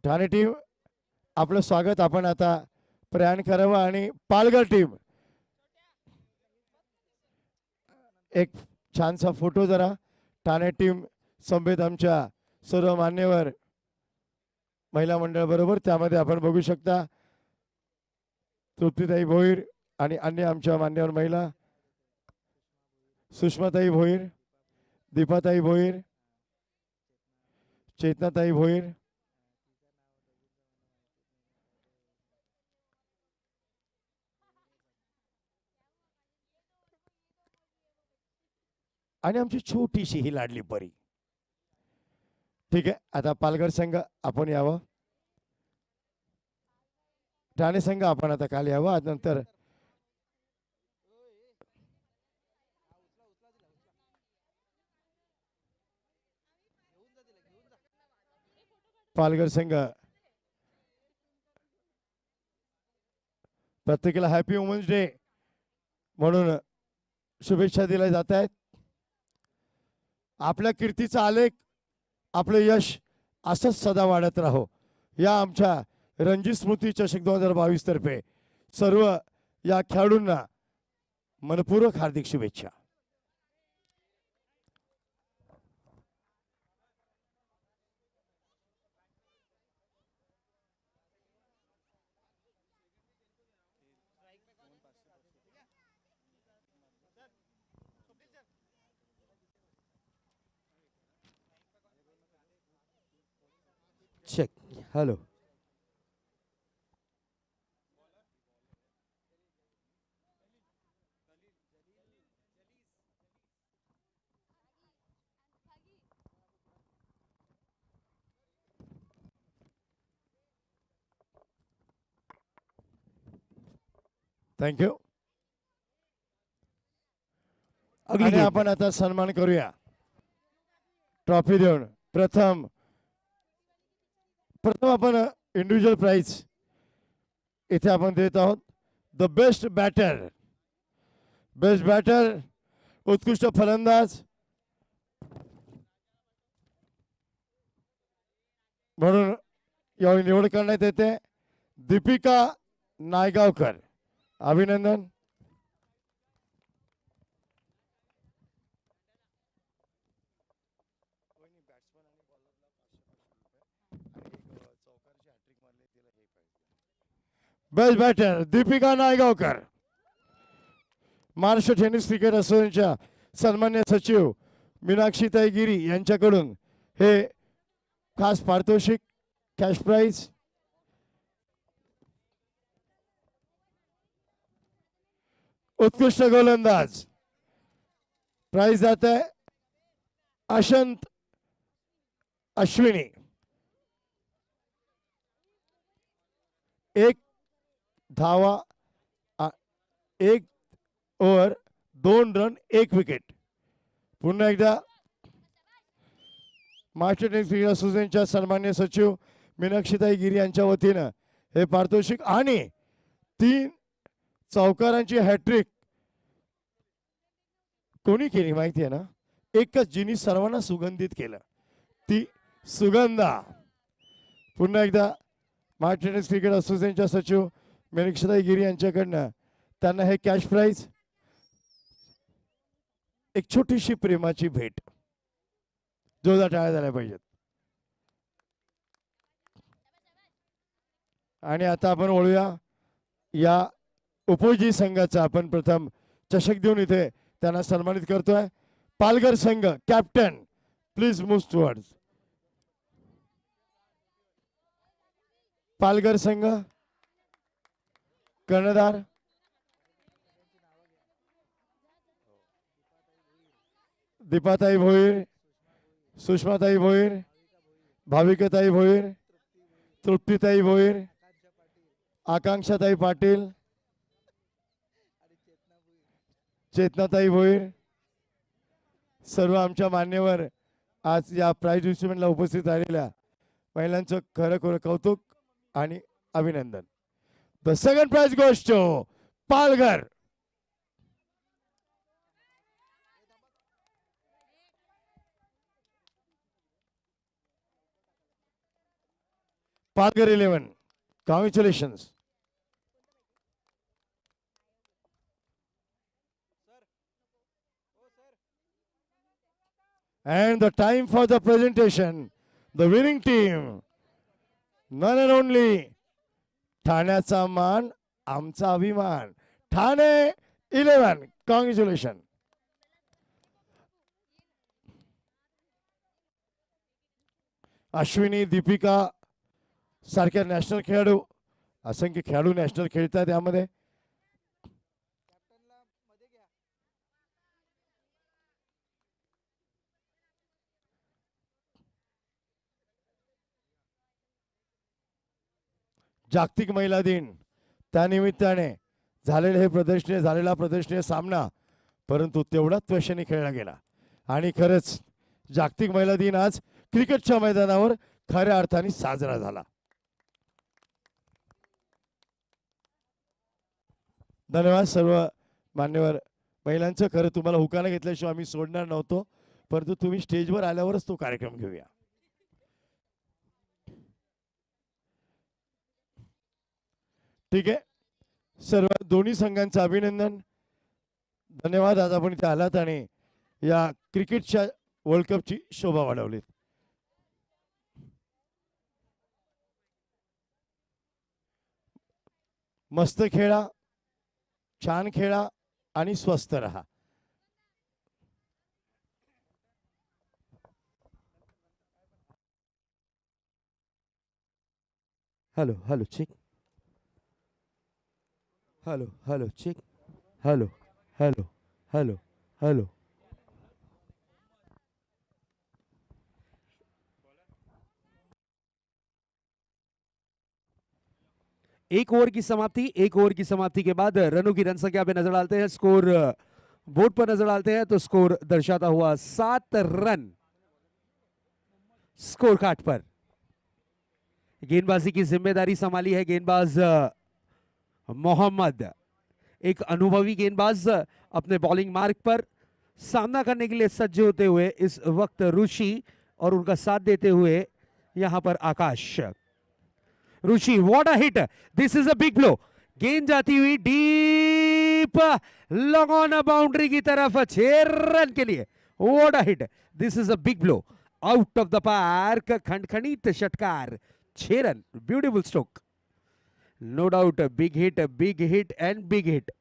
Thane team आपलं स्वागत. आपण आता प्रयाण करावं आणि पालघर टीम एक छानसा फोटो जरा ठाणे टीम संभेत आमच्या सर्व मान्यवर महिला मंडळ बरोबर त्यामध्ये आपण बघू शकता तृप्तीताई भोईर आणि अन्य आमच्या मान्यवर महिला सुषमाताई भोईर, दीपाताई भोईर, चेतनाताई भोईर, आणि आमची छोटीशी ही लाडली परी. ठीक आहे, आता पालघर संघ आपण यावं, ठाणे संघ आपण आता काल यावं. नंतर पालघर संघ प्रत्येकाला हॅपी वुमन्स डे म्हणून शुभेच्छा दिल्या जात आहेत. आपल्या कीर्तीचा आलेख, आपलं यश असंच सदा वाढत राहो या आमच्या रणजी स्मृती चषक 2022 तर्फे सर्व या खेळाडूंना मनपूर्वक हार्दिक शुभेच्छा. चेक. हॅलो. थँक्यू. आणि आपण आता सन्मान करूया ट्रॉफी देऊन. प्रथम आपण इंडिव्हिज्युअल प्राइज इथे आपण देत आहोत. द बेस्ट बॅटर, उत्कृष्ट फलंदाज म्हणून यावेळी निवड करण्यात येते दीपिका नायगावकर. अभिनंदन. Best batter Deepika Naigaonkar. Maharashtra tennis cricket असोसिएशनच्या सन्मान्य सचिव मीनाक्षीताई गिरी यांच्याकडून हे खास पारितोषिक कॅश प्राइज. उत्कृष्ट गोलंदाज प्राइज जात आहे अशंत अश्विनी. एक धावा, 1 ओव्हर 2 रन 1 विकेट. पुन्हा एकदा महाराष्ट्र टेनिस क्रिकेट असोसिएशनच्या सन्मान्य सचिव मीनाक्षीताई गिरी यांच्या वतीनं हे पारितोषिक आणि 3 चौकारांची हॅट्रिक कोणी केली माहिती आहे ना? एकच जिनी सर्वांना सुगंधित केलं, ती सुगंधा. पुन्हा एकदा महाराष्ट्र टेनिस क्रिकेट असोसिएशनच्या सचिव मीनाक्षीताई गिरी यांच्याकडनं त्यांना हे कॅश प्राइज, एक छोटीशी प्रेमाची भेट. जोरदार टाळ्या झाल्या पाहिजेत. आणि आता आपण वळूया या उपविजेती संघाचा. आपण प्रथम चषक देऊन इथे त्यांना सन्मानित करतोय. पालघर संघ captain please move towards. Palghar संघ कर्णधार दीपाताई भोईर, सुषमाताई भोईर, भाविकाताई भोईर, तृप्तीताई भोईर, आकांक्षाताई पाटील, चेतनाताई भोईर, सर्व आमच्या मान्यवर आज या प्राइज डिस्ट्रीब्युशनला उपस्थित राहिलेल्या महिलांचं खरं कौतुक आणि अभिनंदन. The second prize goes to Palghar. Palghar 11. Congratulations. And the time for the presentation. The winning team. None and only ठाण्याचा मान आमचा अभिमान. ठाणे 11. Congratulations. अश्विनी, दीपिका सारख्या नॅशनल खेळाडू, असंख्य खेळाडू नॅशनल खेळतात यामध्ये. जागतिक महिला दिन त्यानिमित्ताने झालेले झालेला प्रदर्शनीय सामना परंतु तेवढाच त्वशेने खेळला गेला आणि खरंच जागतिक महिला दिन आज क्रिकेटच्या मैदानावर खऱ्या अर्थाने साजरा झाला. धन्यवाद सर्व मान्यवर महिलांचं. खरं तुम्हाला हुकाना घेतल्याशिवाय आम्ही सोडणार नव्हतो, परंतु तुम्ही स्टेजवर आल्यावरच तो कार्यक्रम घेऊया. ठीक आहे, सर्व दोन्ही संघांचं अभिनंदन. धन्यवाद, आज आपण इथे आलात आणि या क्रिकेटच्या वर्ल्ड कपची शोभा वाढवलीत. मस्त खेळा, छान खेळा आणि स्वस्थ रहा. Hello hello check. Hello hello check. Hello hello hello hello. एक ओवर की समाप्ति के बाद रनों की रन संख्या पे नजर डालते हैं. स्कोर बोर्ड पर नजर डालते हैं तो स्कोर दर्शाता हुआ 7 रन स्कोर कार्ड पर. गेंदबाजी की जिम्मेदारी संभाली है गेंदबाज मोहम्मद. एक अनुभवी गेंदबाज अपने बॉलिंग मार्ग पर सामना करने के लिए सज्ज होते हुए इस वक्त ऋषि और उनका साथ देते हुए यहां पर Akash. Rishi, what a hit, this is a big blow. गेंद जाती हुई डीप लॉन्ग ऑन बाउंड्री की तरफ 6 रन के लिए. What a hit, this is a big blow. Out of the park, खंडखंडित षटकार, 6 रन. Beautiful stroke. No doubt, big hit and big hit.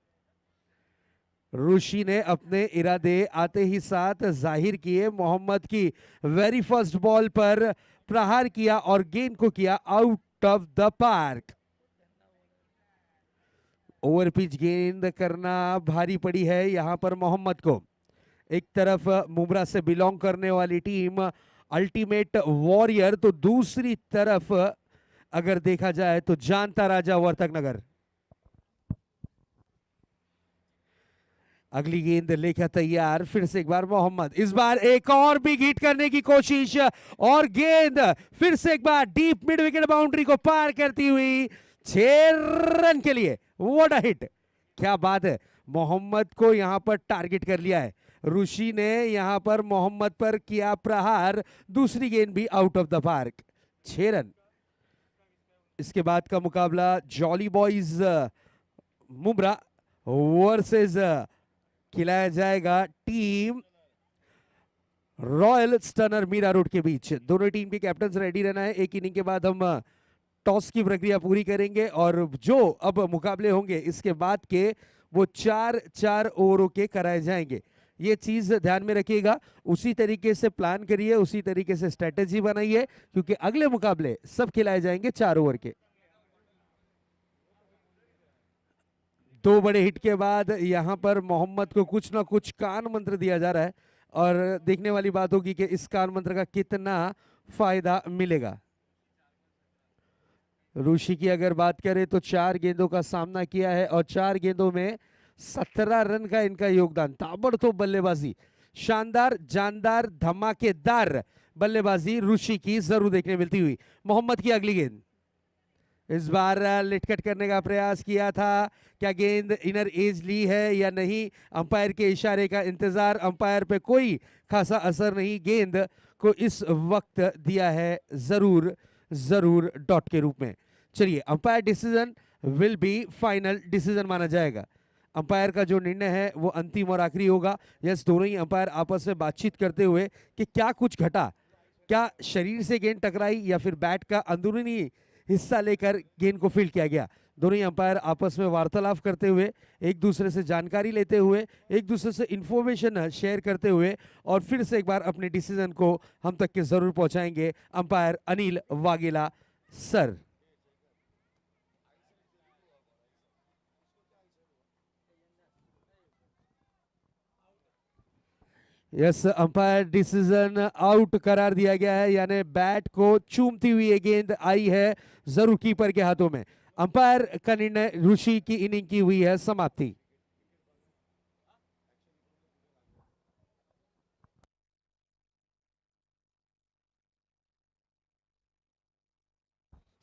Rishi ने अपने इरादे आते ही साथ जाहिर किए. मोहम्मद की वेरी फर्स्ट बॉल पर प्रहार किया और गेंद को किया out of the park. Over pitch गेंद करना भारी पड़ी है यहां पर मोहम्मद को. एक तरफ मुमरा से बिलोंग करने वाली टीम अल्टीमेट वॉरियर, तो दूसरी तरफ अगर देखा जाए तो जानता राजा वर्तक नगर. अगली गेंद लेकर तैयार, फिर से एक बार मोहम्मद. इस बार एक और बिग हिट करने की कोशिश और गेंद फिर से एक बार डीप मिड विकेट बाउंड्री को पार करती हुई 6 रन के लिए. व्हाट अ हिट, क्या बात है. मोहम्मद को यहां पर टारगेट कर लिया है. ऋषि ने यहां पर मोहम्मद पर किया प्रहार. दूसरी गेंद भी out of the park, 6 run. इसके बाद का मुकाबला जॉली बॉयज मुमरा वर्सेस खिलाया जाएगा team Royal Stunner Mira Road के बीच. दोनों टीम के कैप्टन रेडी रहना है. एक इनिंग के बाद हम टॉस की प्रक्रिया पूरी करेंगे और जो अब मुकाबले होंगे इसके बाद के वो 4-4 ओवरों के कराए जाएंगे. ये चीज ध्यान में रखिएगा. उसी तरीके से प्लान करिए, उसी तरीके से स्ट्रेटेजी बनाइए, क्योंकि अगले मुकाबले सब खिलाए जाएंगे 4 ओवर के. 2 बड़े हिट के बाद यहां पर मोहम्मद को कुछ ना कुछ कान मंत्र दिया जा रहा है और देखने वाली बात होगी कि इस कान मंत्र का कितना फायदा मिलेगा. ऋषि की अगर बात करें तो 4 गेंदों का सामना किया है और 4 गेंदों में 17 रन का इनका योगदान. ताबड़तोड़ बल्लेबाजी, शानदार, जानदार, धमाकेदार बल्लेबाजी ऋषि की जरूर देखने मिलती हुई. मोहम्मद की अगली गेंद. इस बार लिटकट करने का प्रयास किया था. क्या गेंद इनर एज ली है या नहीं, अंपायर के इशारे का इंतजार. अंपायर पे कोई खासा असर नहीं, गेंद को इस वक्त दिया है जरूर जरूर डॉट के रूप में। चलिए, umpire decision will be final decision माना जाएगा। अंपायर का जो निर्णय है वो अंतिम और आखिरी होगा। यस, दोनों ही अंपायर आपस में बातचीत करते हुए कि क्या कुछ घटा, क्या शरीर से गेंद टकराई या फिर बैट का अंदरूनी हिस्सा लेकर गेंद को फील्ड किया गया। दोनों ही अंपायर आपस में वार्तालाप करते हुए, एक दूसरे से जानकारी लेते हुए, एक दूसरे से इंफॉर्मेशन शेयर करते हुए और फिर से एक बार अपने डिसीजन को हम तक के जरूर पहुंचाएंगे umpire Anil Vaghela sir. Yes, umpire decision out करार दिया गया है, यानी बैट को चूमती हुई ये गेंद आई है जरूर कीपर के हाथों में। अंपायर का निर्णय, ऋषि की इनिंग की हुई है समाप्ति।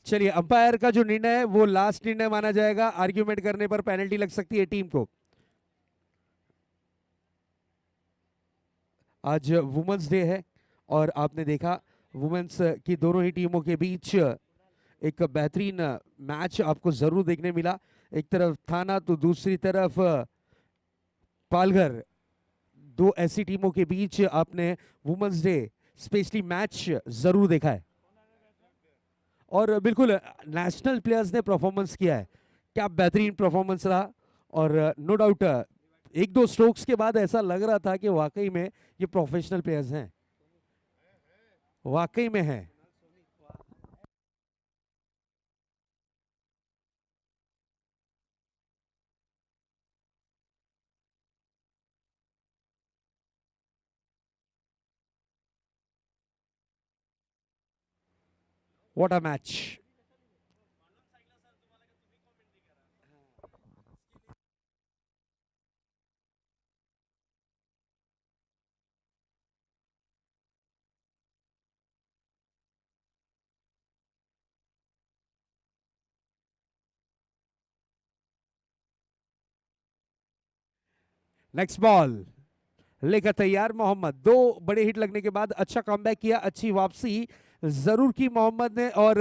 चलिए, अंपायर का जो निर्णय है वो लास्ट निर्णय माना जाएगा। आर्ग्यूमेंट करने पर पेनल्टी लग सकती है टीम को। आज वुमेन्स डे है और आपने देखा वुमेन्स की दोनों ही टीमों के बीच एक बेहतरीन मैच आपको जरूर देखने मिला। एक तरफ थाना तो दूसरी तरफ पालघर, दो ऐसी टीमों के बीच आपने वुमेन्स डे स्पेशली मैच जरूर देखा है और बिल्कुल नेशनल प्लेयर्स ने परफॉर्मेंस किया है। क्या बेहतरीन परफॉर्मेंस रहा और नो डाउट एक दो स्ट्रोक्स के बाद ऐसा लग रहा था कि वाकई में ये प्रोफेशनल प्लेयर्स हैं, वाकई में हैं। What a match. Next ball लेकर तैयार मोहम्मद। दो बड़े हिट लगने के बाद अच्छा कमबैक किया, अच्छी वापसी जरूर की मोहम्मद ने और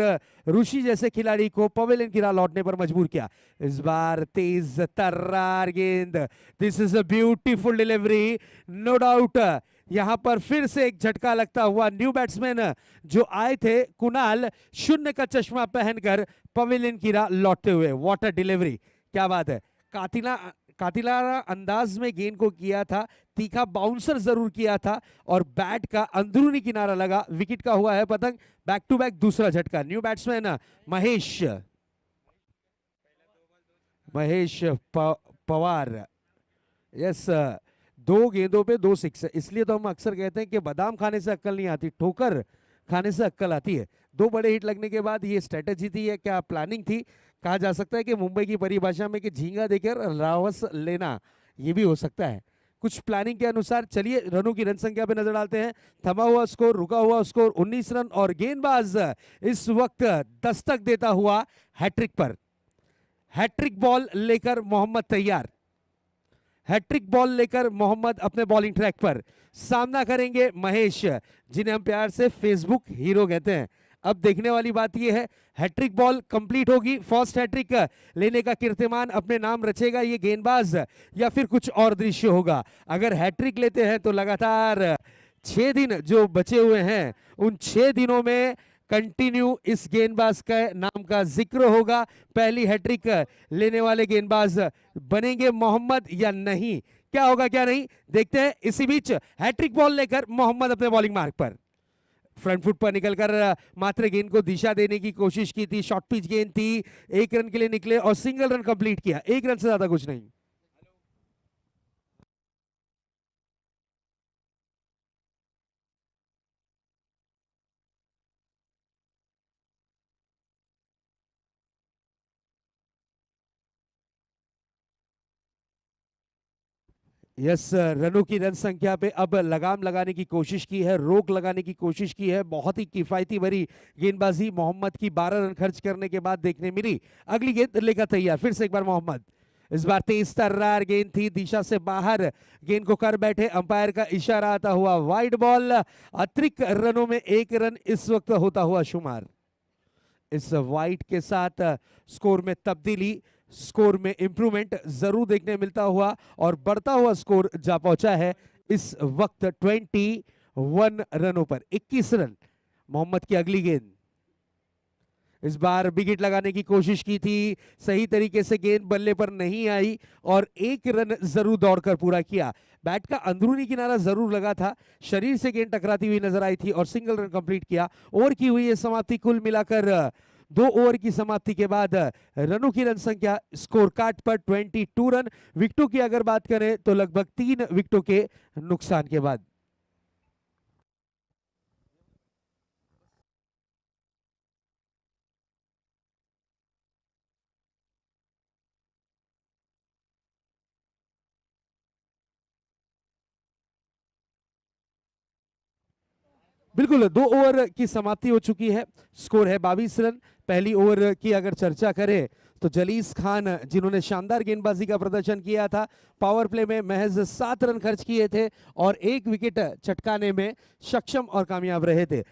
ऋषि जैसे खिलाड़ी को पवेलियन की राह लौटने पर मजबूर किया। इस बार तेज तर्रार गेंद, this is a beautiful delivery, no doubt. यहां पर फिर से एक झटका लगता हुआ न्यू बैट्समैन जो आए थे कुणाल, शून्य का चश्मा पहनकर पवेलियन की राह लौटते हुए। व्हाट अ डिलीवरी, क्या बात है। कातिला कातिलाना अंदाज में गेंद को किया था, तीखा बाउंसर जरूर किया था और बैट का अंदरूनी किनारा लगा, विकेट का हुआ है पतंग। बैक टू बैक दूसरा झटका। New batsman Mahesh Mahesh Pawar. Yes, दो गेंदों पे दो सिक्स, इसलिए तो हम अक्सर कहते हैं कि बादाम खाने से अक्कल नहीं आती, ठोकर खाने से अक्कल आती है। दो बड़े हिट लगने के बाद ये स्ट्रेटेजी थी या क्या प्लानिंग थी, कहा जा सकता है कि मुंबई की परिभाषा में कि झींगा देकर रावस लेना, ये भी हो सकता है कुछ प्लानिंग के अनुसार। चलिए, रनों की रन संख्या पे नजर डालते हैं। थमा हुआ स्कोर, रुका हुआ स्कोर 19 रन और गेंदबाज इस वक्त दस्तक देता हुआ हैट्रिक पर। हैट्रिक बॉल लेकर मोहम्मद तैयार, हैट्रिक बॉल लेकर मोहम्मद अपने बॉलिंग ट्रैक पर। सामना करेंगे महेश, जिन्हें हम प्यार से फेसबुक हीरो कहते हैं। अब देखने वाली बात यह है, हैट्रिक बॉल कंप्लीट होगी, फर्स्ट हैट्रिक लेने का कीर्तिमान अपने नाम रचेगा ये गेंदबाज या फिर कुछ और दृश्य होगा। अगर हैट्रिक लेते हैं तो लगातार 6 दिन जो बचे हुए हैं उन 6 दिनों में कंटिन्यू इस गेंदबाज का नाम का जिक्र होगा। पहली हैट्रिक लेने वाले गेंदबाज बनेंगे मोहम्मद या नहीं, क्या होगा क्या नहीं, देखते हैं। इसी बीच हैट्रिक बॉल लेकर मोहम्मद अपने बॉलिंग मार्क पर, फ्रंट फुट पर निकलकर मात्र गेंद को दिशा देने की कोशिश की थी। शॉर्ट पिच गेंद थी, 1 रन के लिए निकले और सिंगल रन कंप्लीट किया, 1 रन से ज्यादा कुछ नहीं। यस, रनों की रन संख्या पे अब लगाम लगाने की कोशिश की है, रोक लगाने की कोशिश की है। बहुत ही किफायती भरी गेंदबाजी मोहम्मद की 12 रन खर्च करने के बाद देखने मिली। अगली गेंद लेकर तैयार, फिर से एक बार मोहम्मद। इस बार तेज तर्रार गेंद थी, दिशा से बाहर गेंद को कर बैठे, अंपायर का इशारा आता हुआ वाइड बॉल। अतिरिक्त रनों में 1 रन इस वक्त होता हुआ शुमार। इस वाइट के साथ स्कोर में तब्दीली, स्कोर में इंप्रूवमेंट जरूर देखने मिलता हुआ और बढ़ता हुआ स्कोर जा पहुंचा है इस वक्त 21 रनों पर। 21 रन मोहम्मद की अगली गेंद। इस बार विकेट लगाने की कोशिश की थी, सही तरीके से गेंद बल्ले पर नहीं आई और 1 रन जरूर दौड़कर पूरा किया। बैट का अंदरूनी किनारा जरूर लगा था, शरीर से गेंद टकराती हुई नजर आई थी और सिंगल रन कंप्लीट किया। ओवर की हुई है समाप्ति, कुल मिलाकर 2 ओवर की समाप्ति के बाद रनों की रन संख्या स्कोर कार्ड पर 22 रन। विकेटों की अगर बात करें तो लगभग 3 विकेटों के नुकसान के बाद। बिल्कुल 2 ओवर की समाप्ति हो चुकी है, स्कोर है 22 रन। पहली ओवर की अगर चर्चा करें तो जलीस खान जिन्होंने शानदार गेंदबाजी का प्रदर्शन किया था, पावर प्ले में महज 7 रन खर्च किए थे और 1 विकेट चटकाने में सक्षम और कामयाब रहे थे।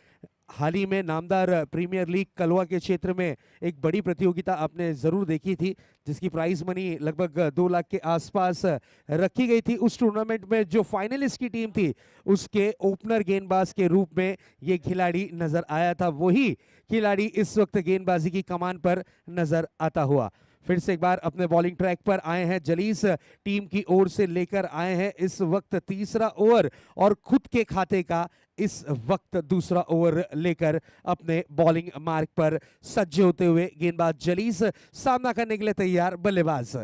हाल ही में नामदार प्रीमियर लीग कलवा के क्षेत्र में एक बड़ी प्रतियोगिता आपने जरूर देखी थी, जिसकी प्राइज मनी लगभग 2 लाख के आसपास रखी गई थी। उस टूर्नामेंट में जो फाइनलिस्ट की टीम थी उसके ओपनर गेंदबाज के रूप में ये खिलाड़ी नजर आया था। वही खिलाड़ी इस वक्त गेंदबाजी की कमान पर नजर आता हुआ। फिर से एक बार अपने बॉलिंग ट्रैक पर आए हैं जलीस, टीम की ओर से लेकर आए हैं इस वक्त तीसरा ओवर और खुद के खाते का इस वक्त दूसरा ओवर लेकर अपने बॉलिंग मार्क पर सज्ज होते हुए गेंदबाज जलीस सामना करने के लिए तैयार। बल्लेबाज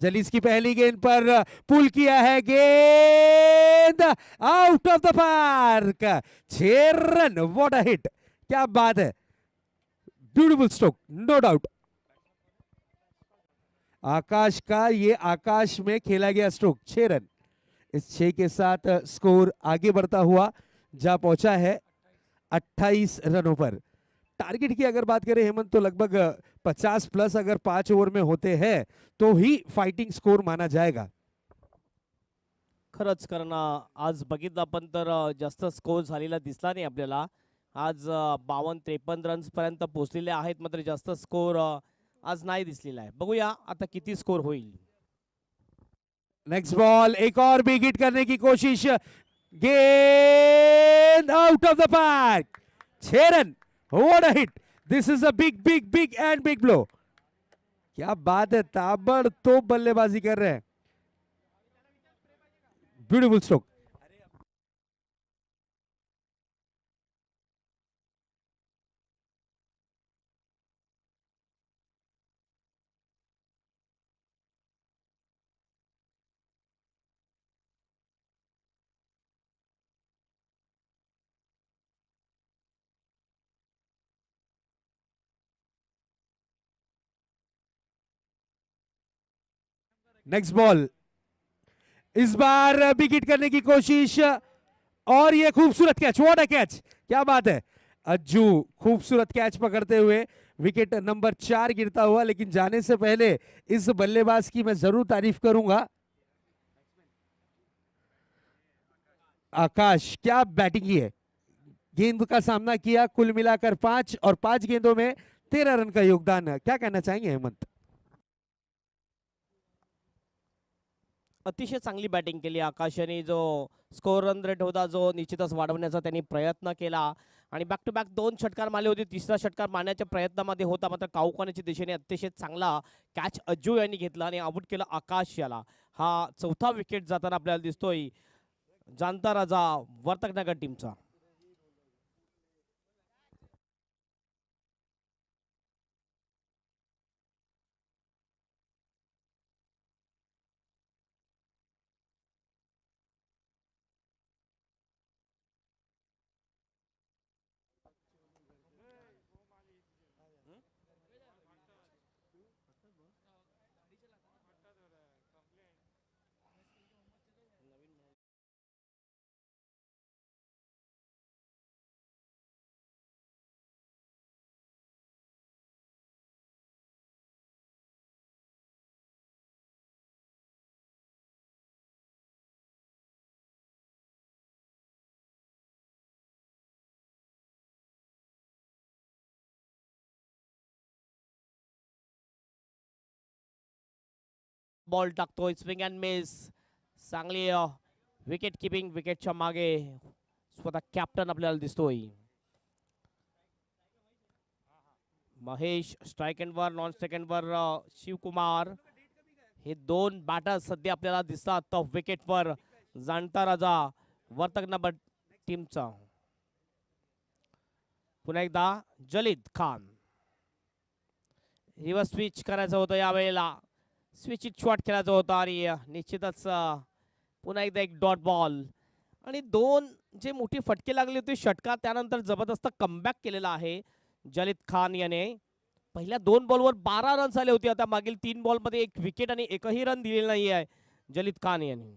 जलीस की पहली गेंद पर पुल किया है, गेंद out of the park. 6 run, what a hit, क्या बात है, ब्यूटीफुल स्ट्रोक, नो डाउट। आकाश का ये आकाश में खेला गया स्ट्रोक, 6 रन। इस 6 के साथ स्कोर आगे बढ़ता हुआ जा पहुंचा है 28 रनों पर। टारगेट की अगर बात करें हेमंत तो लगभग 50 प्लस अगर 5 ओवर में होते हैं तो ही फाइटिंग स्कोर माना जाएगा। खरंच, कारण आज बघितलं आपण तर जास्त स्कोर झालेला दिसला नाही आपल्याला। आज 52-53 रन्स पर्यंत पोहोचलेले आहेत, मात्र जास्त स्कोर आज नाही दिसलेला आहे। बघूया आता किती स्कोर होईल। नेक्स्ट बॉल, एक और भी हिट करने की कोशिश, गेंद out of the park. 6 run, what a hit, this is a big big big and big blow. क्या बात है, ताबड़तोड़ बल्लेबाजी कर रहे हैं, ब्यूटीफुल स्ट्रोक। नेक्स्ट बॉल, इस बार विकेट करने की कोशिश और ये खूबसूरत कैच, व्हाट अ कैच, क्या बात है। अज्जू खूबसूरत कैच पकड़ते हुए विकेट नंबर 4 गिरता हुआ। लेकिन जाने से पहले इस बल्लेबाज की मैं जरूर तारीफ करूंगा, आकाश, क्या बैटिंग की है, गेंद का सामना किया, कुल मिलाकर 5 और 5 गेंदों में 13 रन का योगदान। क्या कहना चाहेंगे हेमंत? अतिशय चांगली बॅटिंग केली आकाशाने। जो स्कोर रन रेट होता जो निश्चितच वाढवण्याचा त्यांनी प्रयत्न केला आणि बॅक टू बॅक 2 षटकार मारले होते। तिसरा षटकार मारण्याच्या प्रयत्नामध्ये होता, मात्र काऊकाण्याच्या दिशेने अतिशय चांगला कॅच अज्जू यांनी घेतला आणि आउट केलं आकाश याला। हा चौथा विकेट जाताना आपल्याला दिसतोय जानता राजा वर्तकनगर टीमचा। बॉल टाकतोय स्विंग अँड मिस. चांगली विकेट किपिंग. विकेटच्या मागे स्वतः कॅप्टन आपल्याला दिसतोय. महेश स्ट्राईक एंडवर. नॉन स्ट्राईक एंडवर शिवकुमार. हे दोन बॅटर सध्या आपल्याला दिसतात टॉप विकेटवर. जाणता राजा वर्तक नंबर टीमचा. पुन्हा एकदा जलीद खान. रिव्हर्स स्विच करायचं होतं यावेळेला. स्विच इट शॉट खेळायचं होतं आणि निश्चितच पुन्हा एकदा एक डॉट बॉल. आणि दोन जे मोठी फटके लागले होते षटकार, त्यानंतर जबरदस्त कमबॅक केलेला आहे जलीद खान याने. पहिल्या 2 बॉलवर 12 रन्स आले होते. आता मागील 3 बॉलमध्ये 1 विकेट आणि एकही रन दिलेला नाही आहे जलीद खान याने.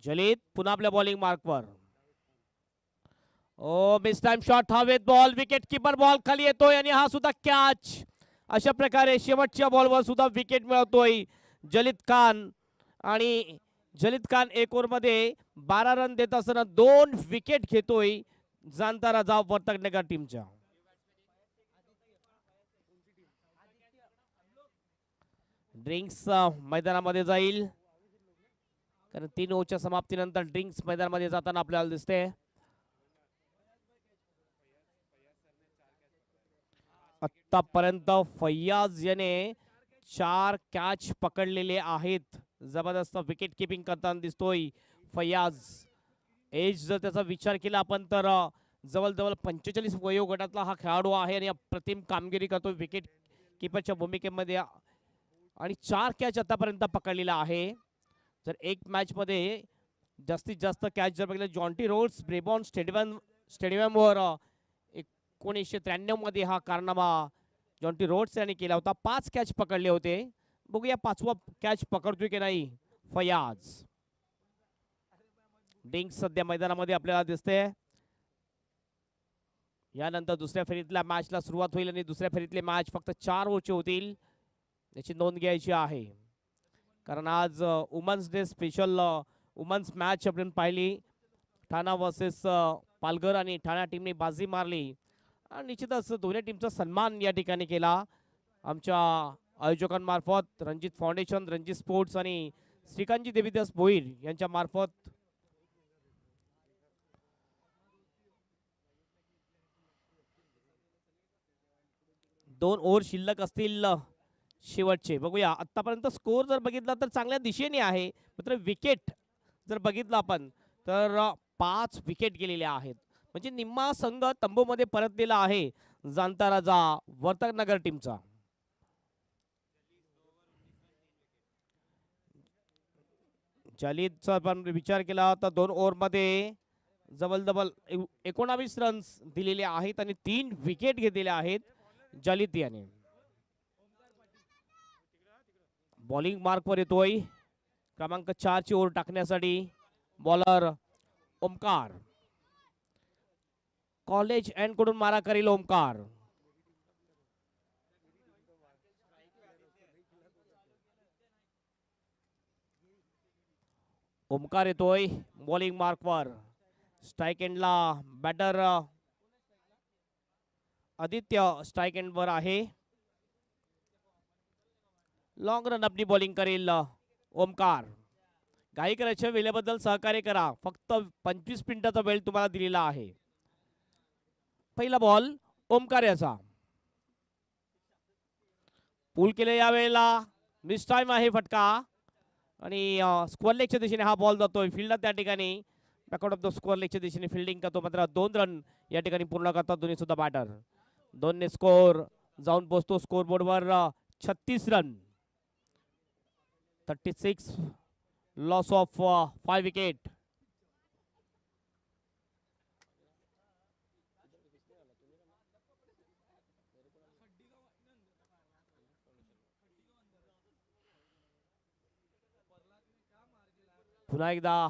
जलीद पुन्हा आपल्या बॉलिंग मार्कवर. ओ मिस टाइम शॉट. हवेत बॉल. विकेट किपर बॉल खाली येतोय आणि हा सुद्धा कॅच. अशा प्रकारे शेवटच्या बॉलवर सुद्धा विकेट मिळवतोय जलीद खान. आणि जलीद खान 1 ओव्हरमध्ये 12 रन देत असताना 2 विकेट घेतोय जाणता राजा वर्तक नगर टीमच्या. ड्रिंक्स मैदानामध्ये जाईल, कारण 3 ओव्हरच्या समाप्तीनंतर ड्रिंक्स मैदानामध्ये जाताना आपल्याला दिसते. आतापर्यंत फैयाज याने 4 कॅच पकडलेले आहेत. जबरदस्त विकेट किपिंग करताना दिसतोय फैयाज. एज जर त्याचा विचार केला आपण तर जवळजवळ 45 वयोगटातला हा खेळाडू आहे आणि अप्रतिम कामगिरी करतो विकेट किपरच्या भूमिकेमध्ये. आणि 4 कॅच आतापर्यंत पकडलेला आहे. जर एक मॅच मध्ये जास्तीत जास्त कॅच जर बघितलं, जॉन्टी रोड्स ब्रेबॉर्न स्टेडियमवर 1993 मध्ये हा कारनामा जॉन्टी रोड्स यांनी केला होता. 5 कॅच पकडले होते. बघूया 5वा कॅच पकडतोय की नाही फयाज. ड्रिंक्स सध्या मैदानामध्ये आपल्याला दिसते. यानंतर दुसऱ्या फेरीतल्या मॅचला सुरुवात होईल आणि दुसऱ्या फेरीतले मॅच फक्त 4 ओव्हरचे होतील, याची नोंद घ्यायची आहे. कारण आज women's day special women's match आपण पाहिली. ठाणा वर्सेस पालघर आणि ठाणा टीमने बाजी मारली. आणि निश्चितच दोन्ही टीमचा सन्मान या ठिकाणी केला आमच्या आयोजकांमार्फत. रणजित फाउंडेशन, रणजित स्पोर्ट्स आणि श्रीकांतजी देवीदास भोईर यांच्या मार्फत. दोन ओव्हर शिल्लक असतील शेवटचे. बघूया आतापर्यंत स्कोर जर बघितला तर चांगल्या दिशेने आहे. मात्र विकेट जर बघितलं आपण तर 5 विकेट गेलेल्या आहेत. म्हणजे निम्मा संघ तंबूमध्ये परतलेला आहे जाणता राजा वर्तक नगर टीमचा. जलीदचा पण विचार केला तर 2 ओव्हरमध्ये जवळजवळ 19 रन्स दिलेले आहेत आणि 3 विकेट घेतलेले आहेत जलीद याने. बॉलिंग मार्कवर येतोय क्रमांक 4 ची ओव्हर टाकण्यासाठी बॉलर ओमकार. कॉलेज एंड कडून मारा करील ओमकार. ओमकार येतोय बॉलिंग मार्कवर. स्ट्राइक एंडला बॅटर आदित्य स्ट्राइक एंडवर आहे. लॉंग रन अपनी बॉलिंग करेल ओमकार. घाई करायच्या वेळेबद्दल सहकार्य करा. फक्त 25 मिनिटाचा वेळ तुम्हाला दिलेला आहे. पहिला बॉल ओमकार याचा. पूल केले यावेळेला. मिस टाइम आहे फटका आणि स्क्वेअर लेगच्या दिशेने हा बॉल जातोय. फिल्डर त्या ठिकाणी बॅकआउट ऑफ द स्क्वेअर लेगच्या दिशेने फिल्डिंग करतो. मात्र 2 रन या ठिकाणी पूर्ण करतात दोन्ही सुद्धा बॅटर. 2 ने स्कोर जाऊन पोहोचतो स्कोर बोर्डवर 36 रन. 36 loss of 5 wicket. पुन्हा एकदा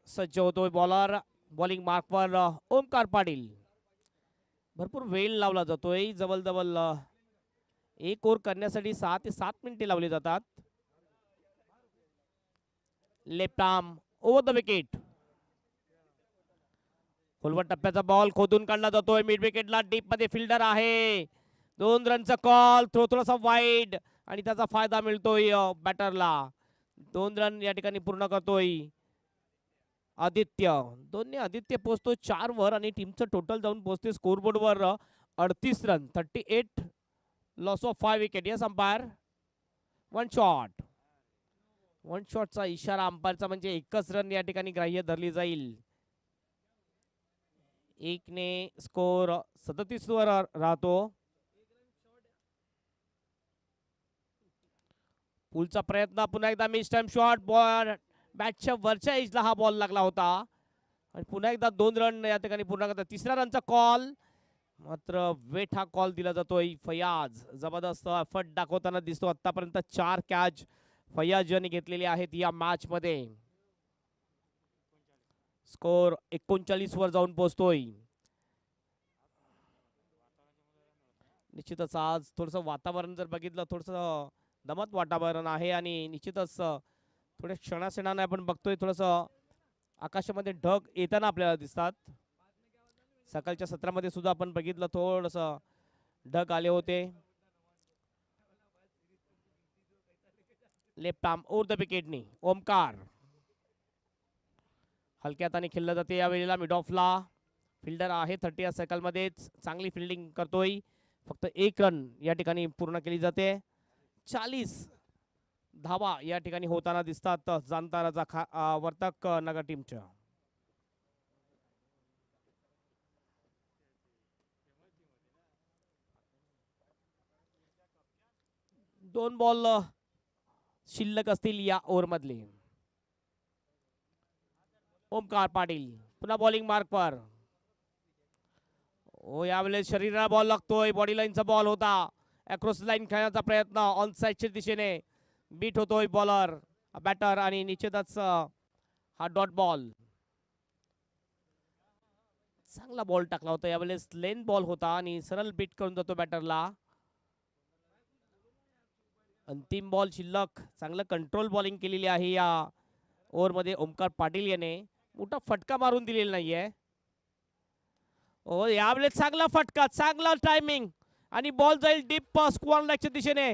सज्ज होतोय बॉलर. बॉलिंग मार्कवर ओमकार पाटील. भरपूर वेळ लावला जातोय. जवळजवळ 1 ओव्हर करण्यासाठी 6 ते 7 मिनिटे लावली जातात. Left arm over the wicket. खोलवर टप्प्याचा बॉल खोदून काढला जातोय मिड विकेटला. डीप मध्ये फिल्डर आहे. 2 रनचा कॉल. थोडासा वाईड आणि त्याचा फायदा मिळतोय बॅटरला. 2 रन या ठिकाणी पूर्ण करतोय आदित्य. दोन्ही आदित्य पोहोचतो 4 वर आणि टीमचं टोटल जाऊन पोहोचते scoreboard were 38 run. 38 loss of 5 wicket. Yes umpire. 1 shot. 1 शॉटचा इशारा अंपायरचा, म्हणजे एकच रन या ठिकाणी ग्राह्य धरली जाईल. 1 ने स्कोर 37 वर राहतो. पुलचा प्रयत्न पुन्हा एकदा मिस टाइम शॉट. बॉल बॅटच्या वरच्या एजला हा बॉल लागला होता आणि पुन्हा एकदा 2 रन या ठिकाणी पूर्ण करतात. 3रा रनचा कॉल, मात्र वेट हा कॉल दिला जातोय. फयाज जबरदस्त एफर्ट दाखवताना दिसतो. आतापर्यंत 4 कॅच फयाज यांनी घेतलेले आहेत या मॅच मध्ये. स्कोर 39 वर जाऊन पोहोचतोय. निश्चितच आज थोडस वातावरण जर बघितलं, थोडस दमट वातावरण आहे आणि निश्चितच थोड्या क्षणाक्षणाने आपण बघतोय थोडस आकाशामध्ये ढग येताना आपल्याला दिसतात. सकाळच्या सत्रामध्ये सुद्धा आपण बघितलं थोडस ढग आले होते. लेफ्ट आर्म ओव्हर द विकेटनी ओमकार हलक्या हाताने खेळलं जाते यावेळेला. मिड ऑफला फिल्डर आहे. 30 सायकल मध्येच चांगली फिल्डिंग करतोय. फक्त 1 रन या ठिकाणी पूर्ण केली जाते. 40 धावा या ठिकाणी होताना दिसतात जांताराचा वर्तक नगर टीमच्या. दोन बॉल शिल्लक असतील या ओव्हर मधले. ओमकार पाटील पुन्हा बॉलिंग मार्क वर. ओ यावेळेस शरीराला बॉल लागतोय. बॉडी लाईनचा बॉल होता. अक्रॉस लाईन खेळण्याचा प्रयत्न ऑन साइडच्या दिशेने बीट होतोय बॉलर बॅटर आणि निश्चितच हा डॉट बॉल. चांगला बॉल टाकला होता यावेळेस. लेन बॉल होता आणि सरळ बीट करून जातो बॅटरला. अंतिम बॉल शिल्लक. चांगलं कंट्रोल बॉलिंग केलेली आहे या ओव्हर मध्ये ओमकार पाटील याने. मोठा फटका मारून दिलेला नाहीये. ओ यावेळेस चांगला फटका, चांगला टायमिंग आणि बॉल जाईल डीप स्क्वेअर लेगच्या दिशेने.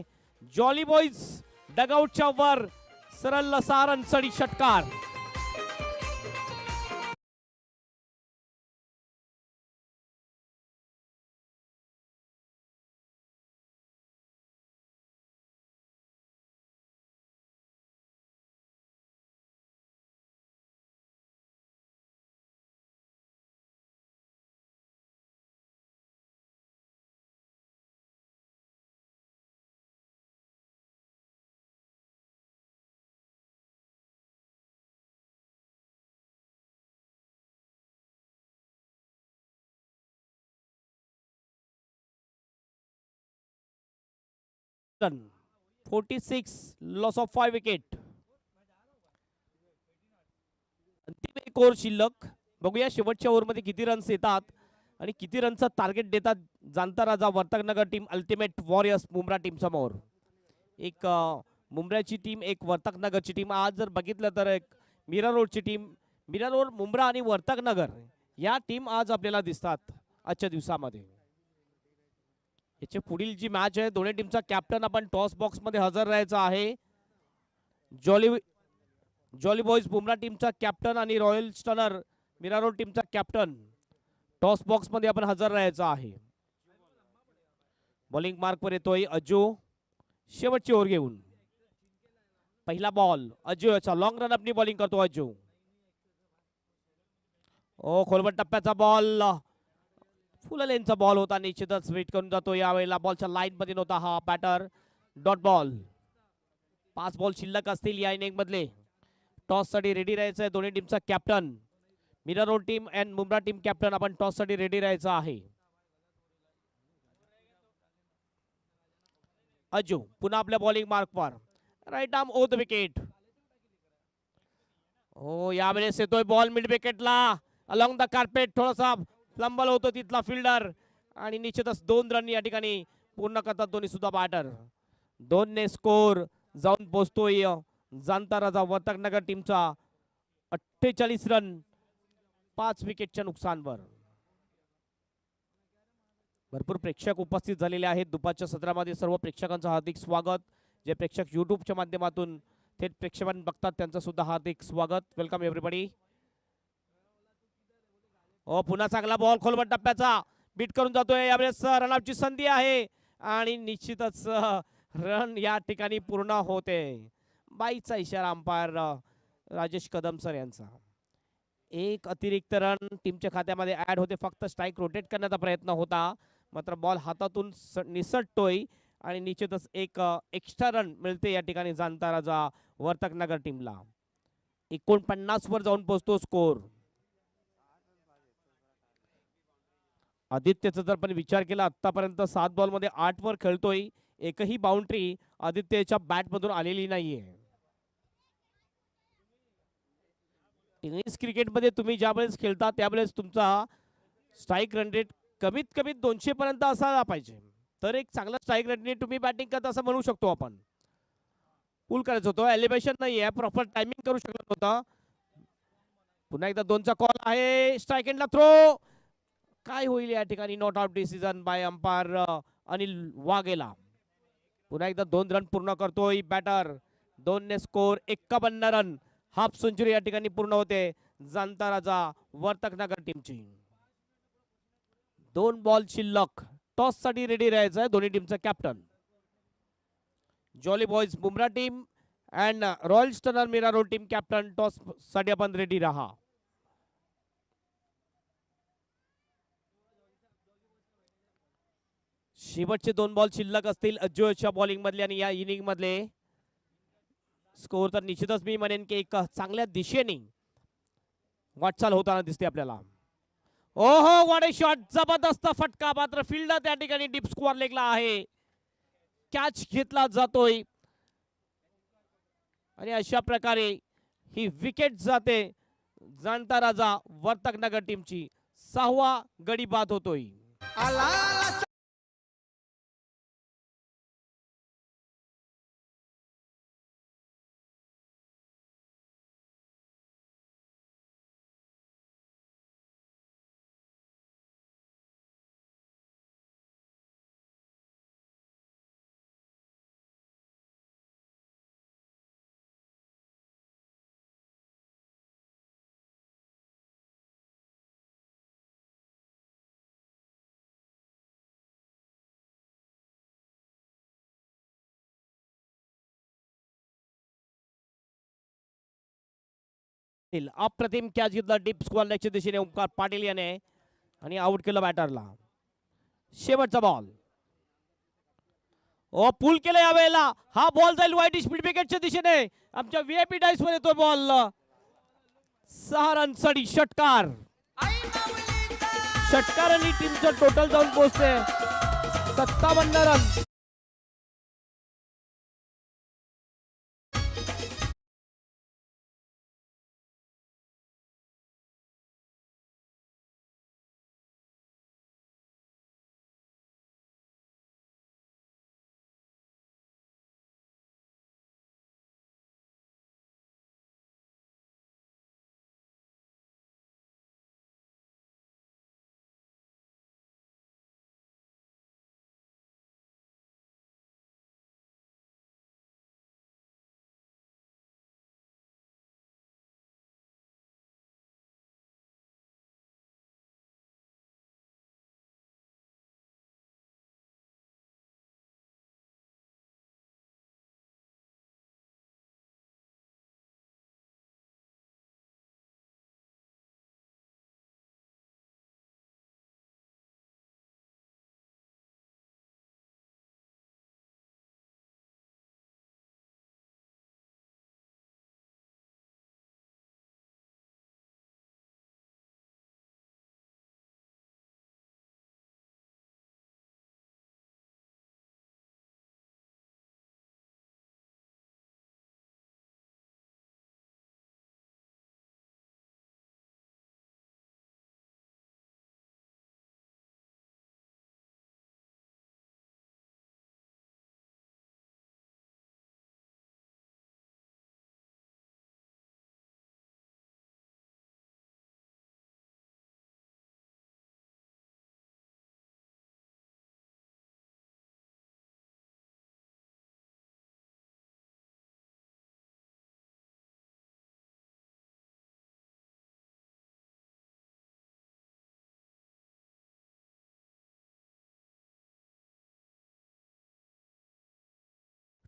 जॉली बॉईज डगआउटच्या वर सरळ सारण चढी षटकार. Run 46 loss of 5 wicket. अंतिम एक ओव्हर शिल्लक. बघूया शेवटच्या ओव्हर मध्ये किती रन्स येतात आणि किती रनचा टार्गेट देतात Janata Raja Vartaknagar team ultimate warriors Mumbra team समोर. एक मुंब्राची टीम, एक वर्तकनगरची टीम. आज जर बघितलं तर एक मीरा रोडची टीम, मीरा रोड, मुंब्रा आणि वर्तकनगर या टीम आज आपल्याला दिसतात आजच्या दिवसामध्ये. याची पुढील जी मॅच आहे दोन्ही टीमचा कॅप्टन आपण टॉस बॉक्स मध्ये हजर राहायचा आहे. जॉली बॉईज मुंब्रा टीमचा कॅप्टन आणि रॉयल स्टनर मीरा रोड टीमचा कॅप्टन टॉस बॉक्स मध्ये आपण हजर राहायचा आहे. बॉलिंग मार्क वर येतोय अजू शेवटची ओव्हर घेऊन. पहिला बॉल अजू याचा लॉंग रन अपनी बॉलिंग करतो अजू. ओ खोलवर टप्प्याचा बॉल, फुल लेनचा बॉल होता. निश्चितच वेट करून जातो यावेळेला. बॉलच्या लाईन मध्ये नव्हता हा बॅटर. Dot ball. 5 बॉल शिल्लक असतील या इनिंग मधले. टॉस साठी रेडी राहायचं आहे दोन्ही टीमचा captain. Mira road team and Mumbra team captain आपण टॉस साठी रेडी राहायचं आहे. अजू पुन्हा आपल्या बॉलिंग मार्क वर. Right arm over the wicket. हो यावेळेस येतोय बॉल मिड विकेटला अलॉंग द कार्पेट. थोडासा फ्लंबल होतो तिथला फिल्डर आणि निश्चितच 2 रन या ठिकाणी पूर्ण करतात दोन्ही सुद्धा बॅटर. 2 ने स्कोर जाऊन पोहोचतोय जाणता राजा वर्तकनगर टीमचा 48 रन 5 विकेटच्या नुकसानवर. भरपूर प्रेक्षक उपस्थित झालेले आहेत दुपारच्या सत्रामध्ये. सर्व प्रेक्षकांचं हार्दिक स्वागत. जे प्रेक्षक युट्यूबच्या माध्यमातून थेट प्रेक्षेपण बघतात त्यांचं सुद्धा हार्दिक स्वागत. Welcome everybody. ओ पुन्हा चांगला बॉल खोलवर टप्प्याचा बीट करून जातोय. यावेळेस रनआउटची संधी आहे आणि निश्चितच रन या ठिकाणी पूर्ण होते. बाईचा इशारा अंपायर राजेश कदम सर यांचा. एक अतिरिक्त रन टीमच्या खात्यामध्ये ऍड होते. फक्त स्ट्राईक रोटेट करण्याचा प्रयत्न होता मात्र बॉल हातातून निसटतोय आणि निश्चितच एक एक्स्ट्रा रन मिळते या ठिकाणी जाणता वर्तकनगर टीमला. 49 वर जाऊन पोहोचतो स्कोर. आदित्यचा जर पण विचार केला आतापर्यंत 7 बॉल मध्ये 8 वर खेळतोय. एकही बाउंड्री आदित्यच्या बॅट मधून आलेली नाहीये. टेनिस क्रिकेट मध्ये तुम्ही ज्या वेळेस खेळता त्यावेळेस तुमचा स्ट्राईक रन रेट कमीत कमी 200 पर्यंत असायला पाहिजे. तर एक चांगला स्ट्राईक रन रेट तुम्ही बॅटिंग करता असं म्हणू शकतो आपण. पुल करायचं होतं. एलिव्हेशन नाहीये. प्रॉपर टायमिंग करू शकत होता. पुन्हा एकदा 2चा कॉल आहे. स्ट्राईक एंडला थ्रो. काय होईल या ठिकाणी. Not out decision bye umpire Anil Vaghela. पुन्हा एकदा 2 रन पूर्ण करतोय बॅटर. 2 ने स्कोर 51 रन. हाफ सेंचुरी या ठिकाणी पूर्ण होते जाणता वर्तकनगर टीमची. 2 बॉल शिल्लक. टॉस साठी रेडी राहायचं आहे दोन्ही टीमचा captain. Jolly Boys Bumra team and Royal Stunner Mira road team captain. Toss साठी आपण रेडी राहा. शेवटचे 2 बॉल शिल्लक असतील अज्जूच्या बॉलिंग मधले आणि या इनिंग मधले. स्कोर तर निश्चितच मी म्हणेन की एक चांगल्या दिशेने वाटचाल होताना दिसते आपल्याला. ओहो व्हाट अ शॉट. जबरदस्त फटका. मात्र फिल्डर त्या ठिकाणी डीप स्क्वेअर लेगला आहे. कॅच घेतला जातोय आणि अशा प्रकारे ही विकेट जाते जाणता वर्तकनगर टीमची. 6वा गडी बाद होतोय. अप्रतिम कॅच घेतला डीप स्क्वेअर लेगच्या दिशेने ओमकार पाटील याने आणि आउट केलं बॅटरला. शेवटचा बॉल. ओ पुल केलं यावेळेला. हा बॉल जाईल वाईट स्पीड विकेटच्या दिशेने. आमच्या व्हीआयपी डाईस वर येतो बॉल. 6 रनसाठी षटकार. षटकारांनी टीमचं टोटल जाऊन पोहोचते 57 रन.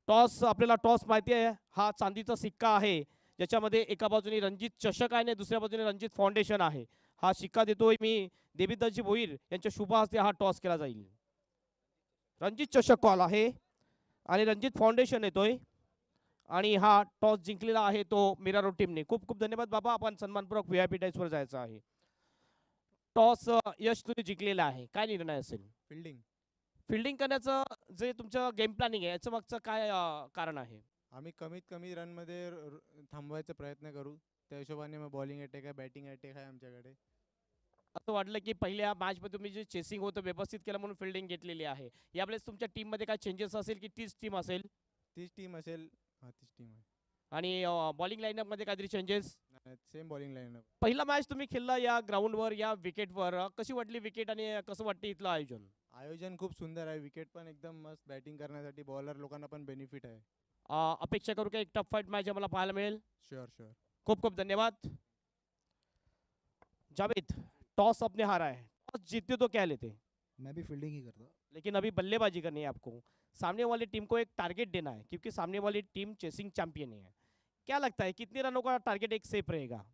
टॉस आपल्याला टॉस माहिती आहे, हा चांदीचा सिक्का आहे ज्याच्यामध्ये एका बाजूने रणजित चषक आहे आणि दुसऱ्या बाजूने रणजित फाउंडेशन आहे. हा शिक्का देतोय मी देवीदासजी भोईर यांच्या शुभ हस्ते हा टॉस केला जाईल. रणजित चषक कॉल आहे आणि रणजित फाउंडेशन येतोय आणि हा टॉस जिंकलेला आहे तो मिरारो टीमने. खूप खूप धन्यवाद बाबा, आपण सन्मानपूर्वक व्हीआयपी डायसवर जायचं आहे. टॉस यश तुम्ही जिंकलेला आहे, काय निर्णय असेल? फिल्डिंग. फिल्डिंग करण्याचं जे तुमचं गेम प्लॅनिंग आहे याचं मागचं काय कारण आहे? आम्ही कमीत कमी रनमध्ये थांबवायचा प्रयत्न करू. त्या हिशोबाने मग बॉलिंग अटॅक आहे, बॅटिंग अटॅक आहे आमच्याकडे. असं वाटलं की पहिल्या मॅचमध्ये तुम्ही जे चेसिंग होतं व्यवस्थित केलं म्हणून फिल्डिंग घेतलेली आहे. यावेळेस तुमच्या टीममध्ये काय चेंजेस असेल की तीच टीम असेल? तीच टीम असेल. हां, तीच टीम आहे. आणि बॉलिंग लाईनअपमध्ये काहीतरी चेंजेस? Same bowling line-up. पहिला मॅच तुम्ही खेळला या ग्राउंडवर या विकेटवर, कशी वाटली विकेट आणि कसं वाटतं इथलं आयोजन? आयोजन खूप सुंदर आहे. विकेट पण एकदम मस्त, बॅटिंग करण्यासाठी बॉलर लोकांना पण बेनिफिट आहे. अपेक्षा करू का एक टफ फाईट मॅच आम्हाला पाहायला मिळेल? Sure sure. खूप खूप धन्यवाद. जावेद, टॉस आपने हारा है, टॉस जीतते तो क्या लेते? मैं भी फील्डिंग ही करता. लेकिन अभी बल्लेबाजी करनी है आपको. सामने वाली टीम को एक टारगेट देना है क्योंकि सामने वाली टीम चेसिंग चैंपियन है. क्या लगता है कितने रनों का टारगेट एक सेफ रहेगा?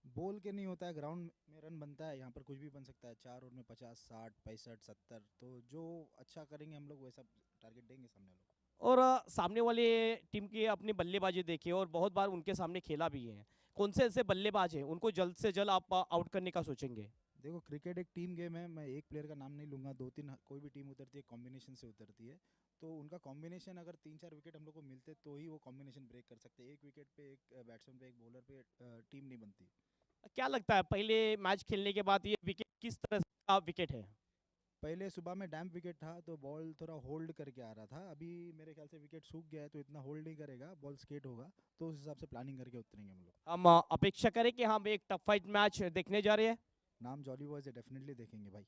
बॉल के नहीं होता है, ग्राउंड में रन बनता है. यहाँ पर कुछ भी बन सकता है. 4 ओवर में 50, 60, 65, 70. तो जो अच्छा करेंगे हम लोग वैसा टारगेट देंगे सामने वालों को. और सामने वाले टीम की अपनी बल्लेबाजी देखिए और बहुत बार उनके सामने खेला भी है. कौन से ऐसे बल्लेबाज हैं उनको जल्द से जल्द आप आउट करने का सोचेंगे? देखो, क्रिकेट एक टीम गेम है. मैं एक प्लेयर का नाम नहीं लूंगा. 2-3 कोई भी टीम उतरती है कॉम्बिनेशन से उतरती है. तो उनका कॉम्बिनेशन अगर 3-4 विकेट हम लोग को मिलते तो ही वो कॉम्बिनेशन ब्रेक कर सकते हैं. एक विकेट पे, एक बैट्समैन पे, एक बॉलर पे टीम नहीं बनती. क्या लगता है पहले मैच खेलने के बाद ये विकेट किस तरह का विकेट है? पहले सुबह में डैम्प विकेट था तो बॉल थोड़ा होल्ड करके आ रहा था. अभी मेरे ख्याल से विकेट सूख गया है तो इतना होल्ड नहीं करेगा, बॉल स्केट होगा. तो उस हिसाब से प्लानिंग करके उतरेंगे हम लोग. हम अपेक्षा करें कि हम एक टफ फाइट मैच देखने जा रहे हैं. नाम जॉली बॉयज है, डेफिनेटली देखेंगे भाई.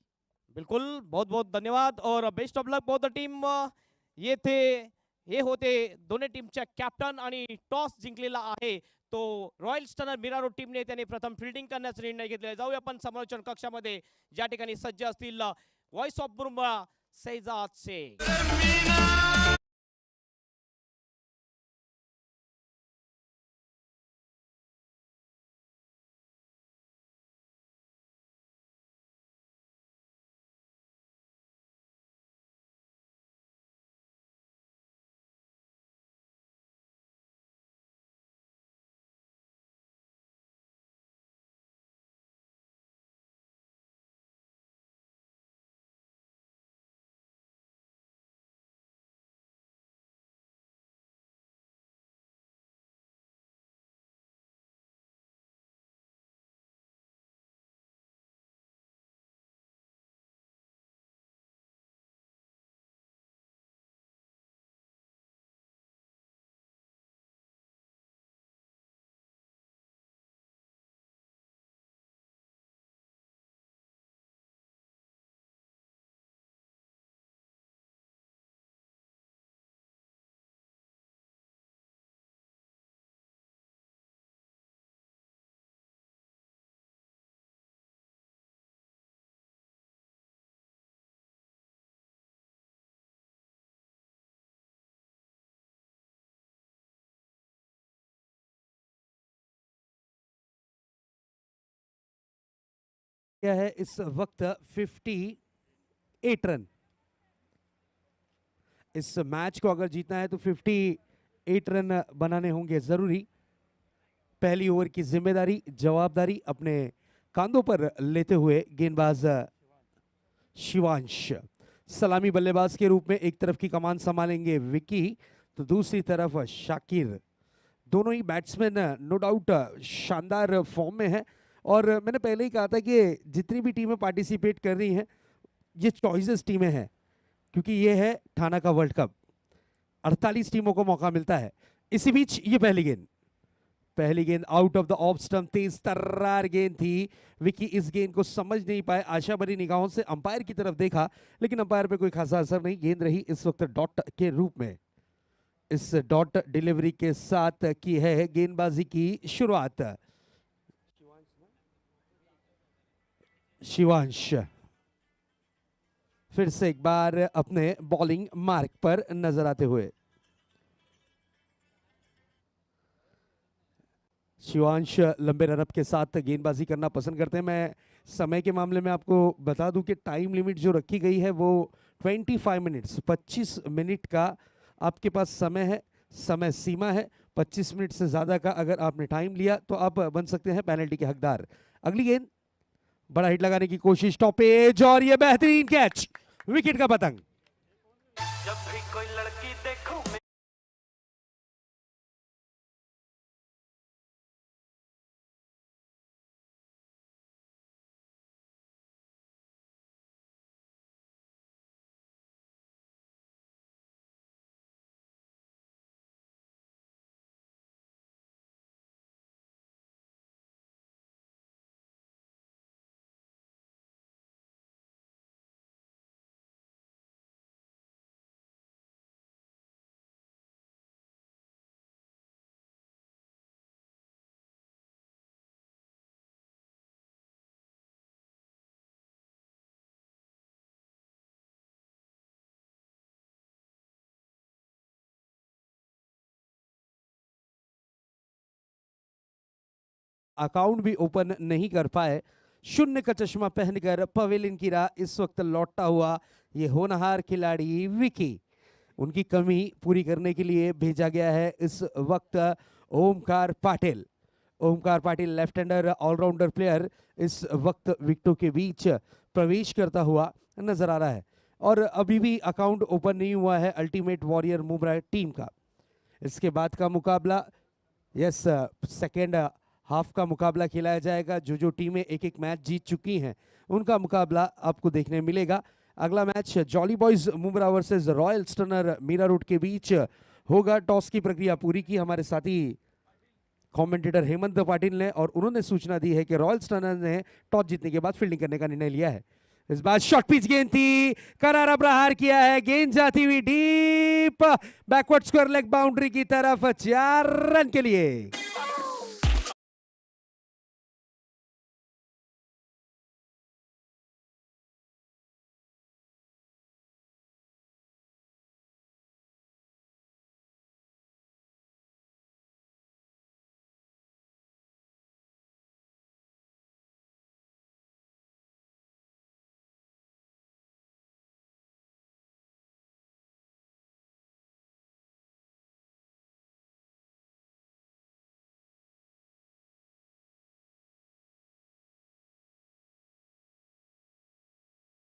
बिल्कुल, बहुत बहुत धन्यवाद और best of luck for the team. हे होते दोन्ही टीमच्या कॅप्टन आणि टॉस जिंकलेला आहे तो रॉयल स्टनर मिरारो टीमने. त्याने प्रथम फिल्डिंग करण्याचा निर्णय घेतलेला. जाऊया आपण समालोचन कक्षामध्ये ज्या ठिकाणी सज्ज असतील व्हॉइस ऑफ बुरुंबा सैजाद शेख. क्या है इस वक्त 58 रन. इस मैच को अगर जीतना है तो 58 रन बनाने होंगे जरूरी. पहली ओवर की जिम्मेदारी जवाबदारी अपने कांधों पर लेते हुए गेंदबाज शिवांश सलामी बल्लेबाज के रूप में एक तरफ की कमान संभालेंगे विकी तो दूसरी तरफ शाकिर. दोनों ही बैट्समैन नो डाउट शानदार फॉर्म में है. और मैंने पहले ही कहा था कि जितनी भी टीमें पार्टिसिपेट कर रही हैं ये चॉइसेस टीमें हैं क्योंकि ये है ठाना का वर्ल्ड कप. 48 टीमों को मौका मिलता है. इसी बीच ये पहली गेंद out of the off stump. तेज तर्रार गेंद थी. विकी इस गेंद को समझ नहीं पाए. आशा भरी निगाहों से अंपायर की तरफ देखा लेकिन अंपायर पे कोई खासा असर नहीं. गेंद रही इस वक्त डॉट के रूप में. इस डॉट डिलीवरी के साथ की है गेंदबाजी की शुरुआत शिवांश. फिर से एक बार अपने बॉलिंग मार्क पर नजर आते हुए शिवांश लंबे रनअप के साथ गेंदबाजी करना पसंद करते हैं। मैं समय के मामले में आपको बता दूं कि टाइम लिमिट जो रखी गई है वो 25 मिनट्स 25 मिनट का आपके पास समय है, समय सीमा है। 25 मिनट से ज़्यादा का अगर आपने टाइम लिया तो आप बन सकते हैं पेनल्टी के हकदार। अगली गेंद, बड़ा हिट लगाने की कोशिश, टॉप एज, और ये बेहतरीन कैच, विकेट का पतंग। जब भी कोई लड़की देखूं अकाउंट भी ओपन नहीं कर पाए। शून्य का चश्मा पहनकर पवेलियन की राह इस वक्त लौटता हुआ ये होनहार खिलाड़ी विकी, उनकी कमी पूरी करने के लिए भेजा गया है इस वक्त Omkar Patil. Omkar Patil left hander allrounder player इस वक्त विकेटों के बीच प्रवेश करता हुआ नजर आ रहा है और अभी भी अकाउंट ओपन नहीं हुआ है अल्टीमेट वॉरियर मुंब्रा टीम का। इसके बाद का मुकाबला, यस, सेकेंड हाफ का मुकाबला खिलाया जाएगा। जो जो टीमें एक एक मैच जीत चुकी हैं उनका मुकाबला आपको देखने मिलेगा। अगला match Jolly Boys Mumbra versus Royal Stunner Mira Road के बीच होगा। टॉस की प्रक्रिया पूरी की हमारे साथी कमेंटेटर हेमंत पाटिल ने और उन्होंने सूचना दी है कि रॉयल स्टनर ने टॉस जीतने के बाद फील्डिंग करने का निर्णय लिया है। इस बार शॉर्ट पिच गेंद थी, करारा प्रहार किया है, गेंद जाती हुई deep backward square leg boundary की तरफ, 4 रन के लिए।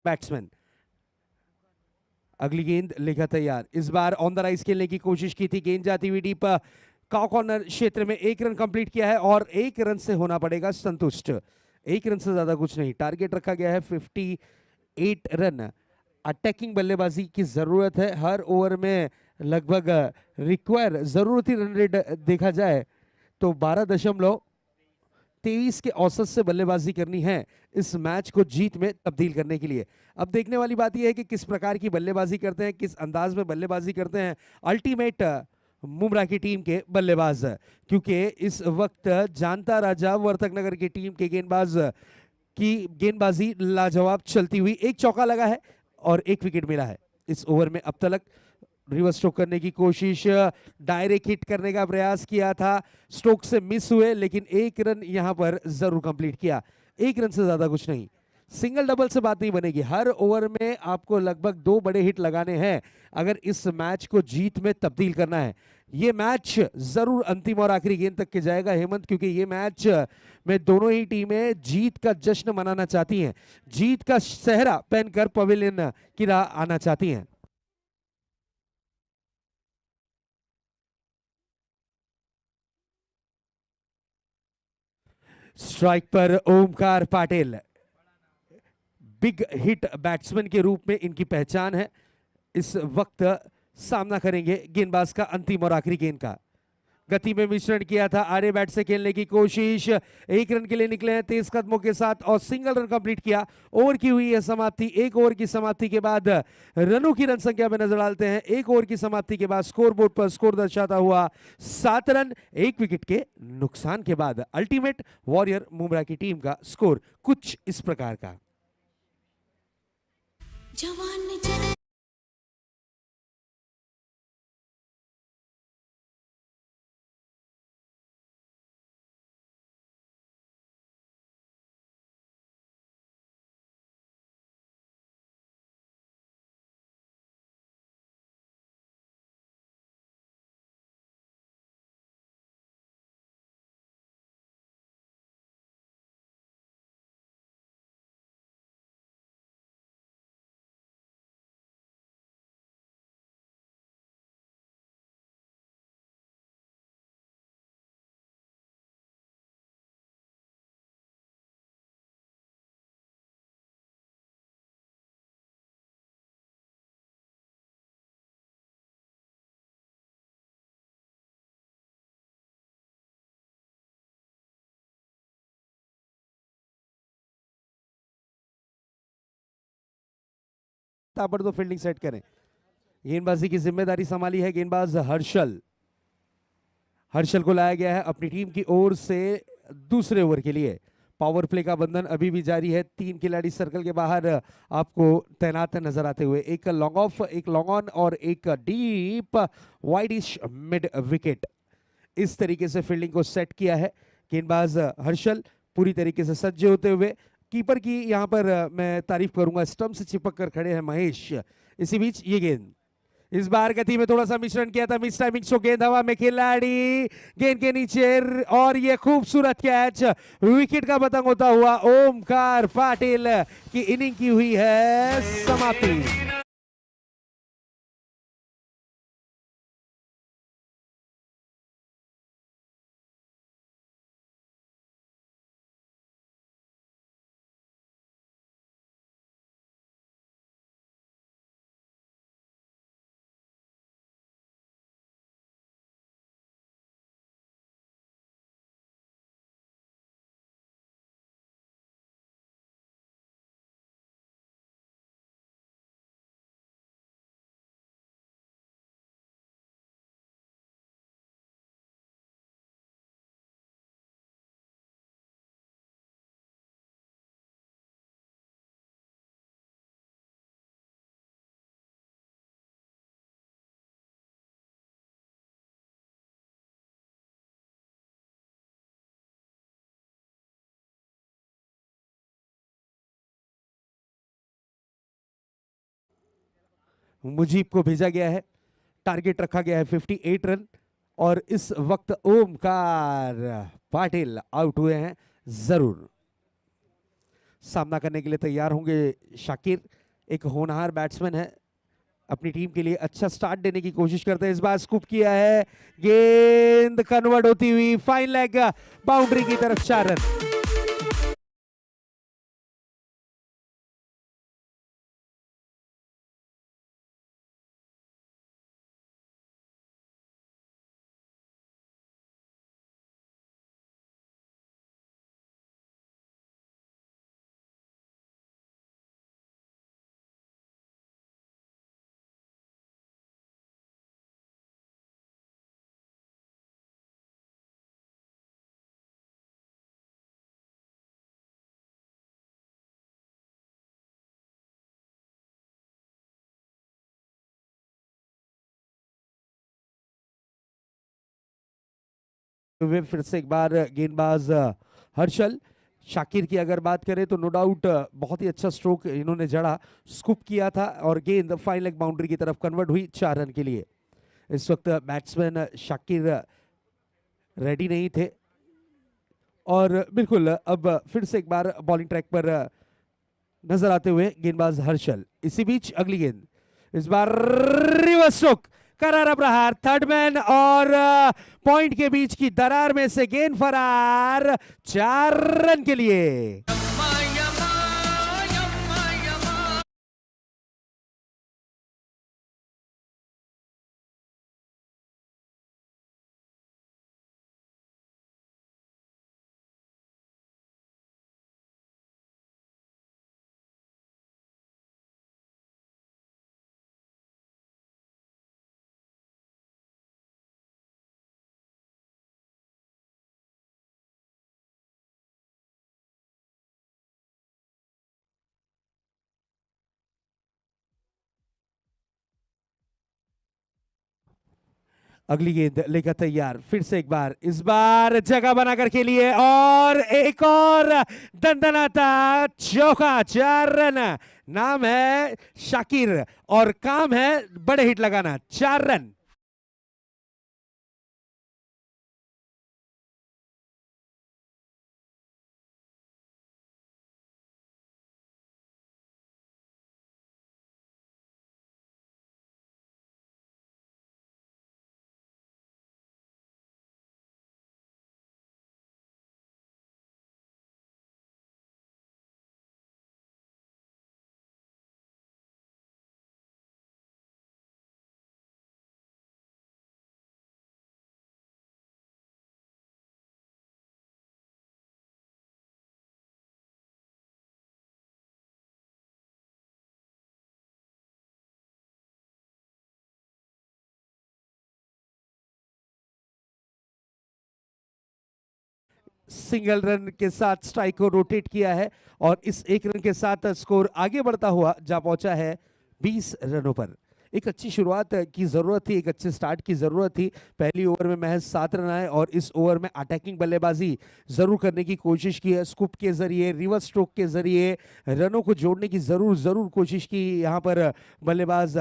बैट्समैन, अगली गेंद लेकर तैयार। इस बार ऑन द राइज खेलने की कोशिश की थी, गेंद जाती हुई डीप काउ कॉर्नर क्षेत्र में, 1 रन कंप्लीट किया है और 1 रन से होना पड़ेगा संतुष्ट। 1 रन से ज्यादा कुछ नहीं, टारगेट रखा गया है 58 रन। अटैकिंग बल्लेबाजी की जरूरत है हर ओवर में, लगभग रिक्वायर जरूरती रन रेट देखा जाए तो 12.23 के औसत से बल्लेबाजी करनी है इस मैच को जीत में तब्दील करने के लिए। अब देखने वाली बात यह है कि किस प्रकार की बल्लेबाजी करते हैं, किस अंदाज में बल्लेबाजी करते हैं अल्टीमेट मुंब्रा की टीम के बल्लेबाज, क्योंकि इस वक्त जानता राजा वर्तक नगर की टीम के गेंदबाज की गेंदबाजी लाजवाब चलती हुई, 1 चौका लगा है और 1 विकेट मिला है इस ओवर में अब तक। रिवर्स स्ट्रोक करने की कोशिश, डायरेक्ट हिट करने का प्रयास किया था, स्ट्रोक से मिस हुए, लेकिन 1 रन यहां पर जरूर कंप्लीट किया। 1 रन से ज्यादा कुछ नहीं, सिंगल डबल से बात नहीं बनेगी। हर ओवर में आपको लगभग 2 बड़े हिट लगाने हैं अगर इस मैच को जीत में तब्दील करना है। ये मैच जरूर अंतिम और आखिरी गेंद तक के जाएगा हेमंत, क्योंकि ये मैच में दोनों ही टीमें जीत का जश्न मनाना चाहती हैं, जीत का सेहरा पहनकर पवेलियन की राह आना चाहती हैं। स्ट्राइक पर Omkar Patil, big hit batsman के रूप में इनकी पहचान है। इस वक्त सामना करेंगे गेंदबाज का अंतिम और आखिरी गेंद का। गति में मिश्रण किया था, आड़े बैट से खेलने की कोशिश, 1 रन के लिए निकले हैं तेज कदमों के साथ और सिंगल रन कंप्लीट किया। ओवर की हुई है समाप्ति। 1 ओवर की समाप्ति के बाद रनों की रन संख्या में नजर डालते हैं। 1 ओवर की समाप्ति के बाद स्कोर बोर्ड पर स्कोर दर्शाता हुआ 7 रन 1 विकेट के नुकसान के बाद अल्टीमेट वॉरियर मुंब्रा की टीम का स्कोर कुछ इस प्रकार का। जवान ताबड़तोड़ फील्डिंग सेट करें। गेंदबाजी की जिम्मेदारी संभाली है गेंदबाज हर्षल। हर्षल को लाया गया है अपनी टीम की ओर से दूसरे ओवर के लिए। पावर प्ले का बंधन अभी भी जारी है। 3 खिलाड़ी सर्कल के बाहर आपको तैनात नजर आते हुए, एक लॉन्ग ऑफ, एक लॉन्ग ऑन और एक डीप वाइडिश मिड विकेट। इस तरीके से फील्डिंग को सेट किया है गेंदबाज हर्षल, पूरी तरीके से सज्ज होते हुए। कीपर की यहां पर मैं तारीफ करूंगा, स्टंप से चिपक कर खड़े हैं महेश। इसी बीच ये गेंद इस बार गति में थोड़ा सा मिश्रण किया था, मिस टाइमिंग शो, गेंद हवा में, खिलाड़ी गेंद के नीचे और ये खूबसूरत कैच, विकेट का पतंग होता हुआ ओमकार पाटिल की इनिंग की हुई है समाप्ति। मुजीब को भेजा गया है, टारगेट रखा गया है 58 रन और इस वक्त ओमकार पाटिल आउट हुए हैं। जरूर सामना करने के लिए तैयार होंगे शाकिर, एक होनहार बैट्समैन है, अपनी टीम के लिए अच्छा स्टार्ट देने की कोशिश करते हैं। इस बार स्कूप किया है, गेंद कन्वर्ट होती हुई फाइन लेग बाउंड्री की तरफ 4 रन। वे फिर से एक बार गेंदबाज हर्षल। शाकिर की अगर बात करें तो नो डाउट बहुत ही अच्छा स्ट्रोक इन्होंने जड़ा, स्कूप किया था और गेंद फाइन लेग बाउंड्री की तरफ कन्वर्ट हुई 4 रन के लिए। इस वक्त बैट्समैन शाकिर रेडी नहीं थे और बिल्कुल अब फिर से एक बार बॉलिंग ट्रैक पर नजर आते हुए गेंदबाज हर्षल। इसी बीच अगली गेंद, इस बार रिवर्स स्ट्रोक, करारा प्रहार, थर्ड मैन और पॉइंट के बीच की दरार में से गेंद फरार 4 रन के लिए। अगली गेंद लेकर तैयार, फिर से एक बार, इस बार जगह बनाकर के लिए और एक और दंदनाता चौका, 4 रन। नाम है शाकिर और काम है बड़े हिट लगाना, 4 रन। सिंगल रन के साथ स्ट्राइक को रोटेट किया है और इस 1 रन के साथ स्कोर आगे बढ़ता हुआ जा पहुंचा है 20 रनों पर। एक अच्छी शुरुआत की जरूरत थी, एक अच्छे स्टार्ट की जरूरत थी। पहली ओवर में महज 7 रन आए और इस ओवर में अटैकिंग बल्लेबाजी जरूर करने की कोशिश की है। स्कूप के जरिए, रिवर्स स्ट्रोक के जरिए रनों को जोड़ने की जरूर कोशिश की यहाँ पर बल्लेबाज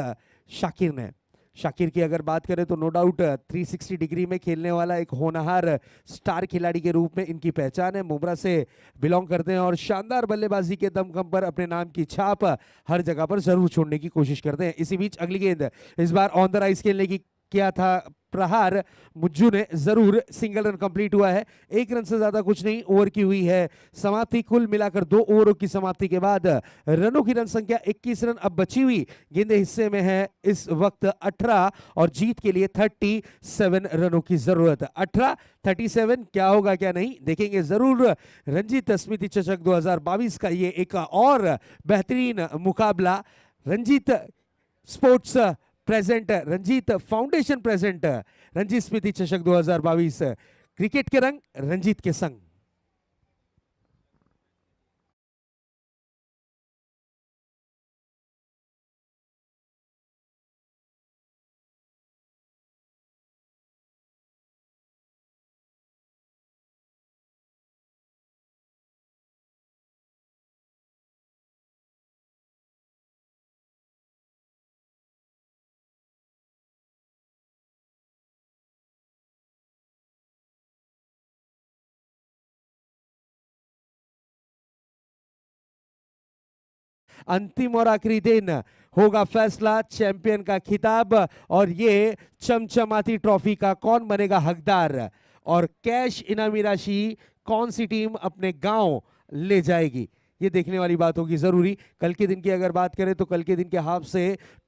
शाकिर ने। शाकिर की अगर बात करें तो नो डाउट 360 डिग्री में खेलने वाला एक होनहार स्टार खिलाड़ी के रूप में इनकी पहचान है। मुंब्रा से बिलोंग करते हैं और शानदार बल्लेबाजी के दमखम पर अपने नाम की छाप हर जगह पर जरूर छोड़ने की कोशिश करते हैं। इसी बीच अगली गेंद इस बार ऑन द राइज खेलने की किया था प्रहार मुज्जू ने, जरूर सिंगल रन कंप्लीट हुआ है। 1 रन से ज्यादा कुछ नहीं ओवर की हुई है समाप्ति। कुल मिलाकर 2 ओवरों की समाप्ति के बाद रनों की रन संख्या 21 रन। अब बची हुई गेंदें हिस्से में है इस वक्त 18 और जीत के लिए 37 रनों की जरूरत। 18 37 क्या होगा क्या नहीं देखेंगे जरूर। रंजीत स्मृति चषक 2022 का ये एक और बेहतरीन मुकाबला। Ranjit sports present, Ranjit foundation present Ranjit Smriti Chashak 2022, cricket के रंग रंजीत के संग। अंतिम और आखिरी दिन होगा फैसला चैंपियन का खिताब और ये चमचमाती ट्रॉफी का कौन बनेगा हकदार और कैश इनामी राशि कौन सी टीम अपने गांव ले जाएगी, ये देखने वाली बात होगी जरूरी। कल के दिन की अगर बात करें तो कल के दिन के हाफ से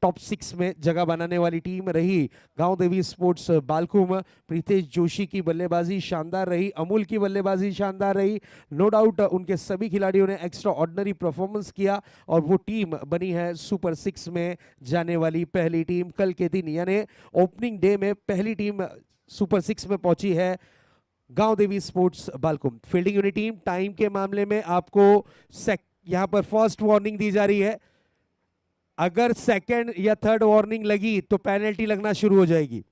टॉप 6 में जगह बनाने वाली टीम रही गांव देवी स्पोर्ट्स बालकुम। प्रीतेश जोशी की बल्लेबाजी शानदार रही, अमूल की बल्लेबाजी शानदार रही। नो डाउट उनके सभी खिलाड़ियों ने एक्स्ट्रा ऑर्डिनरी परफॉर्मेंस किया और वो टीम बनी है सुपर 6 में जाने वाली पहली टीम। कल के दिन यानी ओपनिंग डे में पहली टीम सुपर 6 में पहुंची है Gaon Devi sports Balkum. Fielding unit team time के मामले में आपको यहां पर फर्स्ट वार्निंग दी जा रही है। अगर सेकंड या थर्ड वार्निंग लगी तो पेनल्टी लगना शुरू हो जाएगी,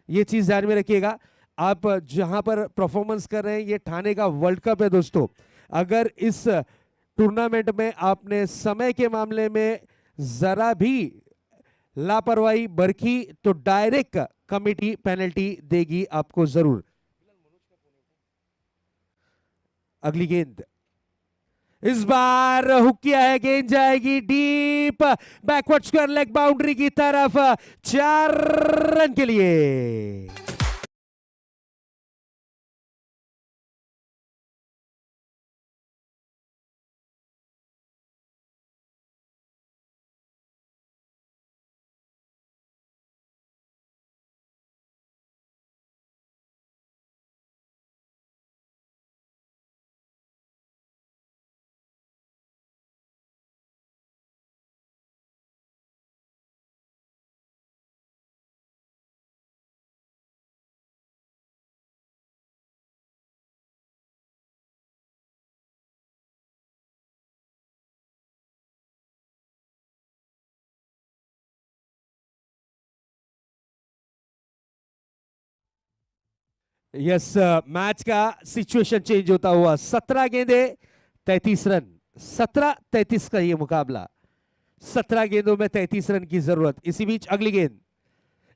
ये चीज ध्यान में रखिएगा। आप जहां पर परफॉर्मेंस कर रहे हैं ये ठाणे का वर्ल्ड कप है दोस्तों। अगर इस टूर्नामेंट में आपने समय के मामले में जरा भी लापरवाही बरती तो डायरेक्ट कमिटी पेनल्टी देगी आपको जरूर। अगली गेंद इस बार हुक किया है, गेंद जाएगी deep backward square leg boundary की तरफ 4 रन के लिए। यस मैच का सिचुएशन चेंज होता हुआ 17 गेंदे 33 रन, 17-33 का ये मुकाबला, 17 गेंदों में 33 रन की जरूरत। इसी बीच अगली गेंद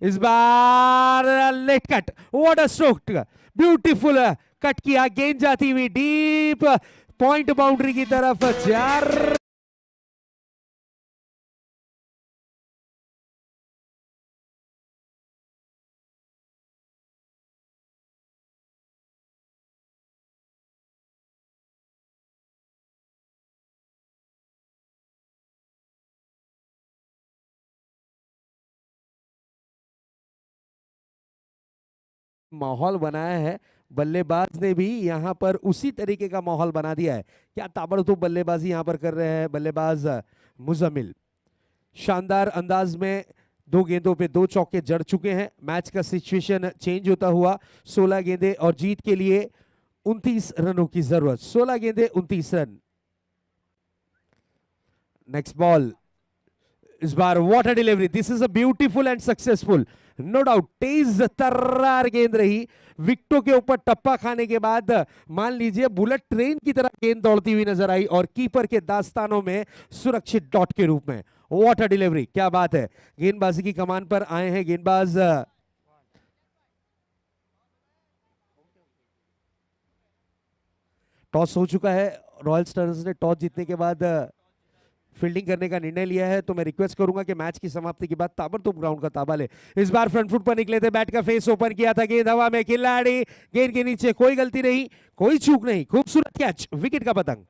इस बार late cut, what a stroke, beautiful cut किया, गेंद जाती हुई डीप पॉइंट बाउंड्री की तरफ 4। माहौल बनाया है, बल्लेबाज ने भी यहां पर उसी तरीके का माहौल बना दिया है। क्या ताबड़तोड़ बल्लेबाजी यहां पर कर रहे हैं बल्लेबाज मुजम्मिल, शानदार अंदाज में 2 गेंदों पे 2 चौके जड़ चुके हैं। मैच का सिचुएशन चेंज होता हुआ 16 गेंदे और जीत के लिए 29 रनों की जरूरत, 16 गेंदे 29 रन। नेक्स्ट बॉल, इस बार water delivery, this is a beautiful and successful, no doubt. तेज तर्रार गेंद रही, विकेटों के ऊपर टप्पा खाने के बाद मान लीजिए बुलेट ट्रेन की तरह गेंद दौड़ती हुई नजर आई और कीपर के दास्तानों में सुरक्षित डॉट के रूप में। वाटर डिलीवरी, क्या बात है। गेंदबाजी की कमान पर आए हैं गेंदबाज। टॉस हो चुका है, रॉयल स्टार्स ने टॉस जीतने के बाद फील्डिंग करने का निर्णय लिया है, तो मैं रिक्वेस्ट करूंगा कि मैच की समाप्ति के बाद ताबड़तोड़ ग्राउंड का ताबा ले। इस बार फ्रंट फुट पर निकले थे, बैट का फेस ओपन किया था, गेंद हवा में, खिलाड़ी गेंद के नीचे, कोई गलती नहीं, कोई चूक नहीं, खूबसूरत कैच, विकेट का पतंग।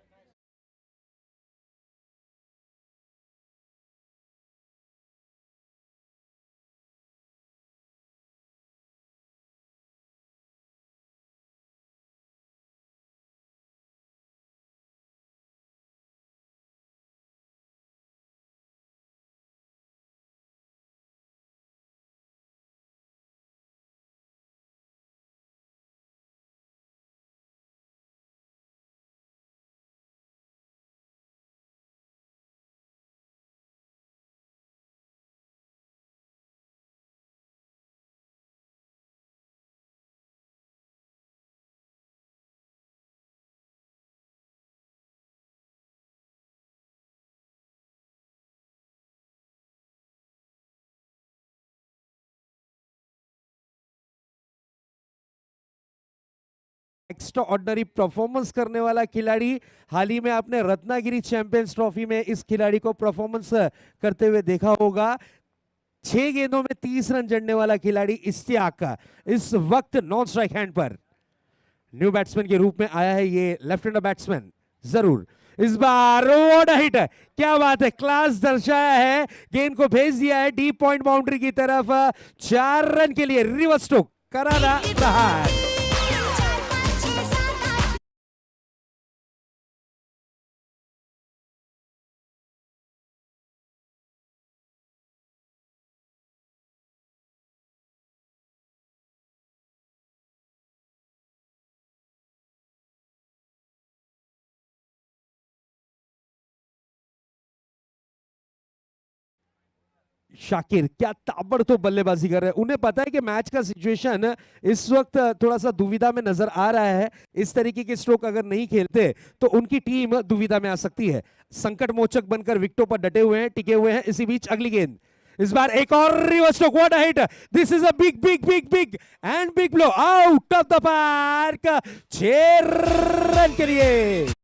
एक्स्ट्रा ऑर्डिनरी परफॉर्मेंस करने वाला खिलाड़ी, हाल ही में आपने रत्नागिरी चैंपियंस ट्रॉफी में इस खिलाड़ी को परफॉर्मेंस करते हुए देखा होगा। 6 गेंदों में 30 रन जड़ने वाला खिलाड़ी इश्तियाक का इस वक्त नॉन स्ट्राइक हैंड पर न्यू बैट्समैन के रूप में आया है, ये लेफ्ट हैंडर बैट्समैन जरूर। इस बार हिट, क्या बात है, क्लास दर्शाया है, गेंद को भेज दिया है डीप पॉइंट बाउंड्री की तरफ। 4 रन के लिए रिवर्स स्ट्रोक, करारा प्रहार। शाकिर क्या ताबड़तोड़ बल्लेबाजी कर रहे हैं, उन्हें पता है कि मैच का सिचुएशन इस वक्त थोड़ा सा दुविधा में नजर आ रहा है। इस तरीके के स्ट्रोक अगर नहीं खेलते तो उनकी टीम दुविधा में आ सकती है। संकट मोचक बनकर विकेटों पर डटे हुए हैं, टिके हुए हैं। इसी बीच अगली गेंद, इस बार एक और reverse stroke, what a hit, this is a big big big big and big blow, out of the park, 6 run के लिए।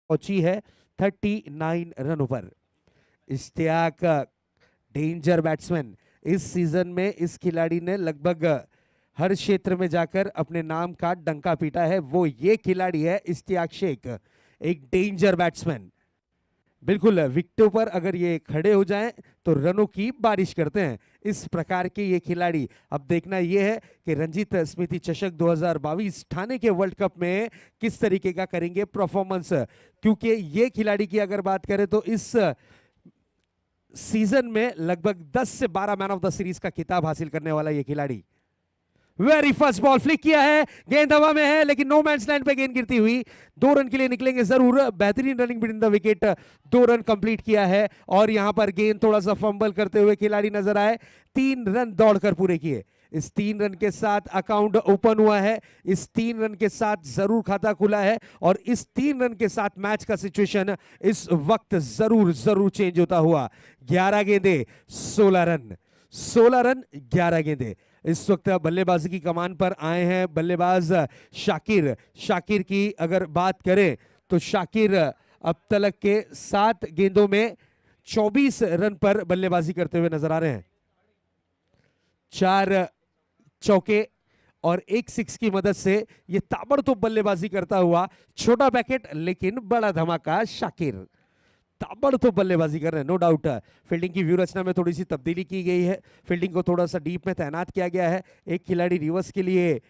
पहुंची है 39 रनों पर। इश्तियाक डेंजर बैट्समैन, इस सीजन में इस खिलाड़ी ने लगभग हर क्षेत्र में जाकर अपने नाम का डंका पीटा है। वो ये खिलाड़ी है इश्तियाक शेख, एक डेंजर बैट्समैन। बिल्कुल विकेटों पर अगर ये खड़े हो जाएं तो रनों की बारिश करते हैं, इस प्रकार के ये खिलाड़ी। अब देखना ये है कि रंजीत स्मृति चषक 2022 ठाणे के वर्ल्ड कप में किस तरीके का करेंगे परफॉर्मेंस, क्योंकि ये खिलाड़ी की अगर बात करें तो इस सीजन में लगभग 10 से 12 मैन ऑफ द सीरीज का खिताब हासिल करने वाला ये खिलाड़ी। वेरी फर्स्ट बॉल फ्लिक किया है, गेंद हवा में है लेकिन नो मैंस लैंड पे गेंद गिरती हुई। 2 रन के लिए निकलेंगे जरूर। बेहतरीन running between the wicket, 2 run complete किया है। और यहां पर गेंद थोड़ा सा फंबल करते हुए खिलाड़ी नजर आए। 3 रन दौड़कर पूरे किए। इस 3 रन के साथ अकाउंट ओपन हुआ है, इस 3 रन के साथ जरूर खाता खुला है और इस 3 रन के साथ मैच का सिचुएशन इस वक्त जरूर जरूर चेंज होता हुआ। 11 गेंदे 16 रन, 16 रन 11 गेंदे। इस वक्त बल्लेबाजी की कमान पर आए हैं बल्लेबाज शाकिर। शाकिर की अगर बात करें तो शाकिर अब तक के 7 गेंदों में 24 रन पर बल्लेबाजी करते हुए नजर आ रहे हैं। 4 चौके और 1 सिक्स की मदद से ये ताबड़तोड़ बल्लेबाजी करता हुआ छोटा पैकेट लेकिन बड़ा धमाका शाकिर ताबड़तोड़ बल्लेबाजी कर रहे हैं। नो डाउट फील्डिंग की व्यू रचना में थोड़ी सी तब्दीली की गई है, फील्डिंग को थोड़ा सा डीप में तैनात किया गया है, एक खिलाड़ी रिवर्स के लिए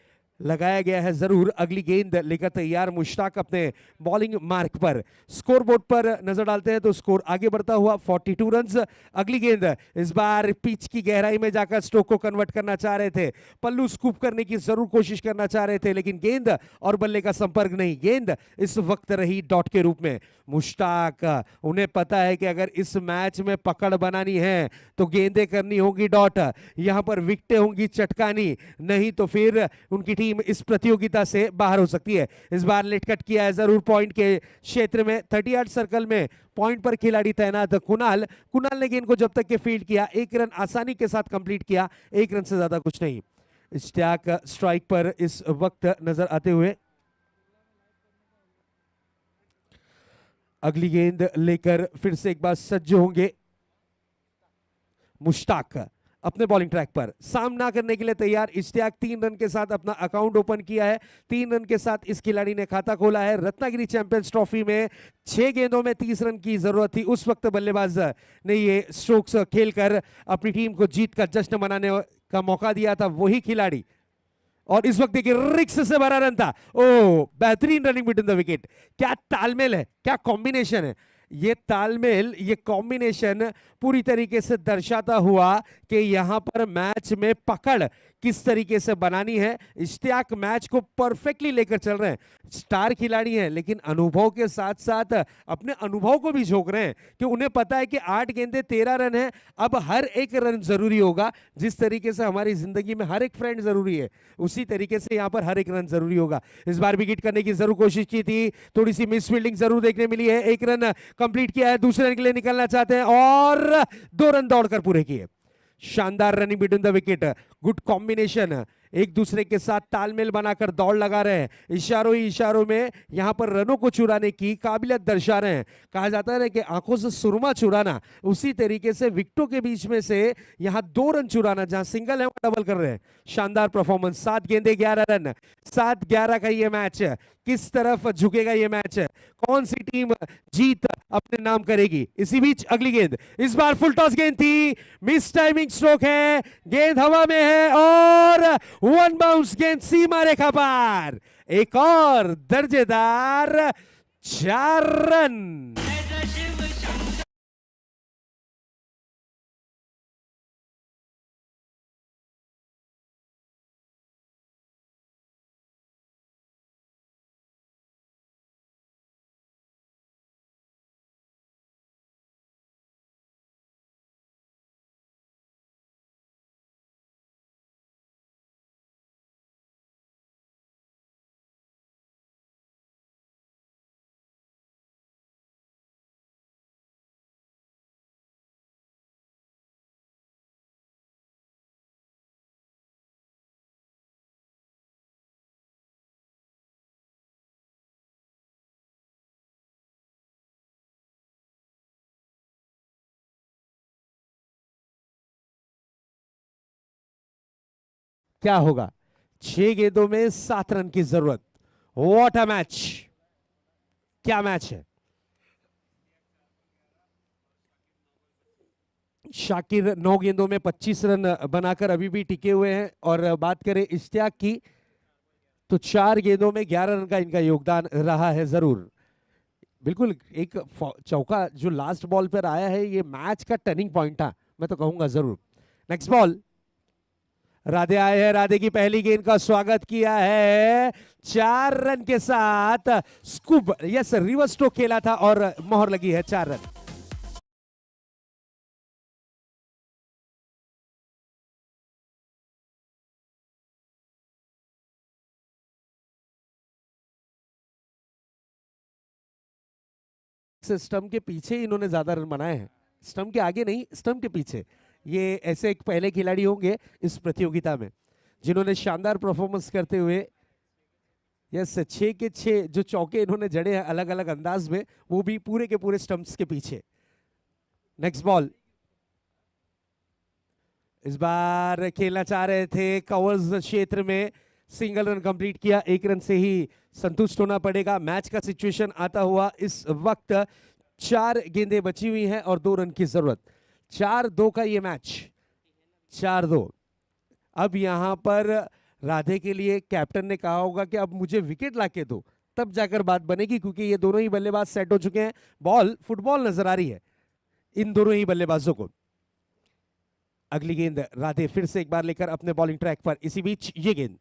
लगाया गया है जरूर। अगली गेंद लेकर तैयार मुश्ताक अपने बॉलिंग मार्क पर। स्कोर बोर्ड पर नजर डालते हैं तो स्कोर आगे बढ़ता हुआ 42 रन्स। अगली गेंद इस बार पिच की गहराई में जाकर स्ट्रोक को कन्वर्ट करना चाह रहे थे, पल्लू स्कूप करने की जरूर कोशिश करना चाह रहे थे लेकिन गेंद और बल्ले का संपर्क नहीं। गेंद इस वक्त रही डॉट के रूप में। मुश्ताक, उन्हें पता है कि अगर इस मैच में पकड़ बनानी है तो गेंदें करनी होगी डॉट, यहां पर विकेटें होंगी चटकानी, नहीं तो फिर उनकी टीम इस प्रतियोगिता से बाहर हो सकती है। इस बार लेट कट किया है जरूर पॉइंट के क्षेत्र में, 38 सर्कल में पॉइंट पर खिलाड़ी तैनात कुणाल। कुणाल ने गेंद को जब तक के फील्ड किया 1 रन आसानी के साथ कंप्लीट किया, 1 रन से ज्यादा कुछ नहीं। इश्तियाक स्ट्राइक पर इस वक्त नजर आते हुए। अगली गेंद लेकर फिर से एक बार सज्ज होंगे मुश्ताक अपने बॉलिंग ट्रैक पर, सामना करने के लिए तैयार। इश्तियाक 3 रन के साथ अपना अकाउंट ओपन किया है, 3 रन के साथ इस खिलाड़ी ने खाता खोला है। रत्नागिरी चैंपियंस ट्रॉफी में 6 गेंदों में 30 रन की जरूरत थी, उस वक्त बल्लेबाज ने ये स्ट्रोक्स खेलकर अपनी टीम को जीत का जश्न मनाने का मौका दिया था, वही खिलाड़ी। और इस वक्त देखिए रिक्स से भरा रन था। ओ बेहतरीन रनिंग बिटवीन द विकेट, क्या तालमेल है, क्या कॉम्बिनेशन है। ये तालमेल, ये कॉम्बिनेशन पूरी तरीके से दर्शाता हुआ कि यहां पर मैच में पकड़ किस तरीके से बनानी है। इश्तियाक मैच को परफेक्टली लेकर चल रहे हैं, स्टार खिलाड़ी हैं लेकिन अनुभव के साथ साथ अपने अनुभव को भी झोंक रहे हैं कि उन्हें पता है कि 8 गेंदे 13 रन है, अब हर एक रन जरूरी होगा। जिस तरीके से हमारी जिंदगी में हर एक फ्रेंड जरूरी है, उसी तरीके से यहां पर हर एक रन जरूरी होगा। इस बार भी हिट करने की जरूर कोशिश की थी, थोड़ी सी मिस फील्डिंग जरूर देखने मिली है। 1 रन कंप्लीट किया है, दूसरे रन के लिए निकलना चाहते हैं और 2 रन दौड़कर पूरे किए। शानदार running between the wicket, good combination, एक दूसरे के साथ तालमेल बनाकर दौड़ लगा रहे हैं, इशारों ही इशारों में यहां पर रनों को चुराने की काबिलियत दर्शा रहे हैं। कहा जाता है ना कि आंखों से सुरमा चुराना, उसी तरीके से विकेटों के बीच में से यहां 2 रन चुराना, जहां सिंगल है वो डबल कर रहे हैं। शानदार परफॉर्मेंस, 7 गेंदे 11 रन, 7-11 का ये मैच। किस तरफ झुकेगा ये मैच, कौन सी टीम जीत अपने नाम करेगी। इसी बीच अगली गेंद, इस बार फुल टॉस गेंद थी, मिस टाइमिंग स्ट्रोक है, गेंद हवा में है और 1 बाउंस गेंद सीमा रेखा पार। एक और दर्जेदार 4 रन। क्या होगा? 6 गेंदों में 7 रन की जरूरत। What a match! क्या मैच है! शाकिर 9 गेंदों में 25 रन बनाकर अभी भी टिके हुए हैं। और बात करें इश्तियाक की तो 4 गेंदों में 11 रन का इनका योगदान रहा है। जरूर बिल्कुल एक चौका जो लास्ट बॉल पर आया है ये मैच का टर्निंग पॉइंट था, मैं तो कहूंगा जरूर। नेक्स्ट बॉल, राधे आए हैं, राधे की पहली गेंद का स्वागत किया है 4 रन के साथ। स्कूप यस रिवर्स स्ट्रोक खेला था और मोहर लगी है 4 रन। स्टंप के पीछे इन्होंने ज्यादा रन बनाए हैं, स्टंप के आगे नहीं, स्टंप के पीछे। ये ऐसे एक पहले खिलाड़ी होंगे इस प्रतियोगिता में जिन्होंने शानदार परफॉर्मेंस करते हुए यस 6 के 6 जो चौके इन्होंने जड़े हैं अलग अलग अंदाज में, वो भी पूरे के पूरे स्टंप्स के पीछे। नेक्स्ट बॉल, इस बार खेलना चाह रहे थे कवर्स क्षेत्र में, सिंगल रन कंप्लीट किया, 1 रन से ही संतुष्ट होना पड़ेगा। मैच का सिचुएशन आता हुआ इस वक्त 4 गेंदें बची हुई हैं और 2 रन की जरूरत। 4-2 का ये मैच, 4-2। अब यहां पर राधे के लिए कैप्टन ने कहा होगा कि अब मुझे विकेट लाके दो, तब जाकर बात बनेगी, क्योंकि ये दोनों ही बल्लेबाज सेट हो चुके हैं। बॉल फुटबॉल नजर आ रही है इन दोनों ही बल्लेबाजों को। अगली गेंद राधे फिर से एक बार लेकर अपने बॉलिंग ट्रैक पर। इसी बीच ये गेंद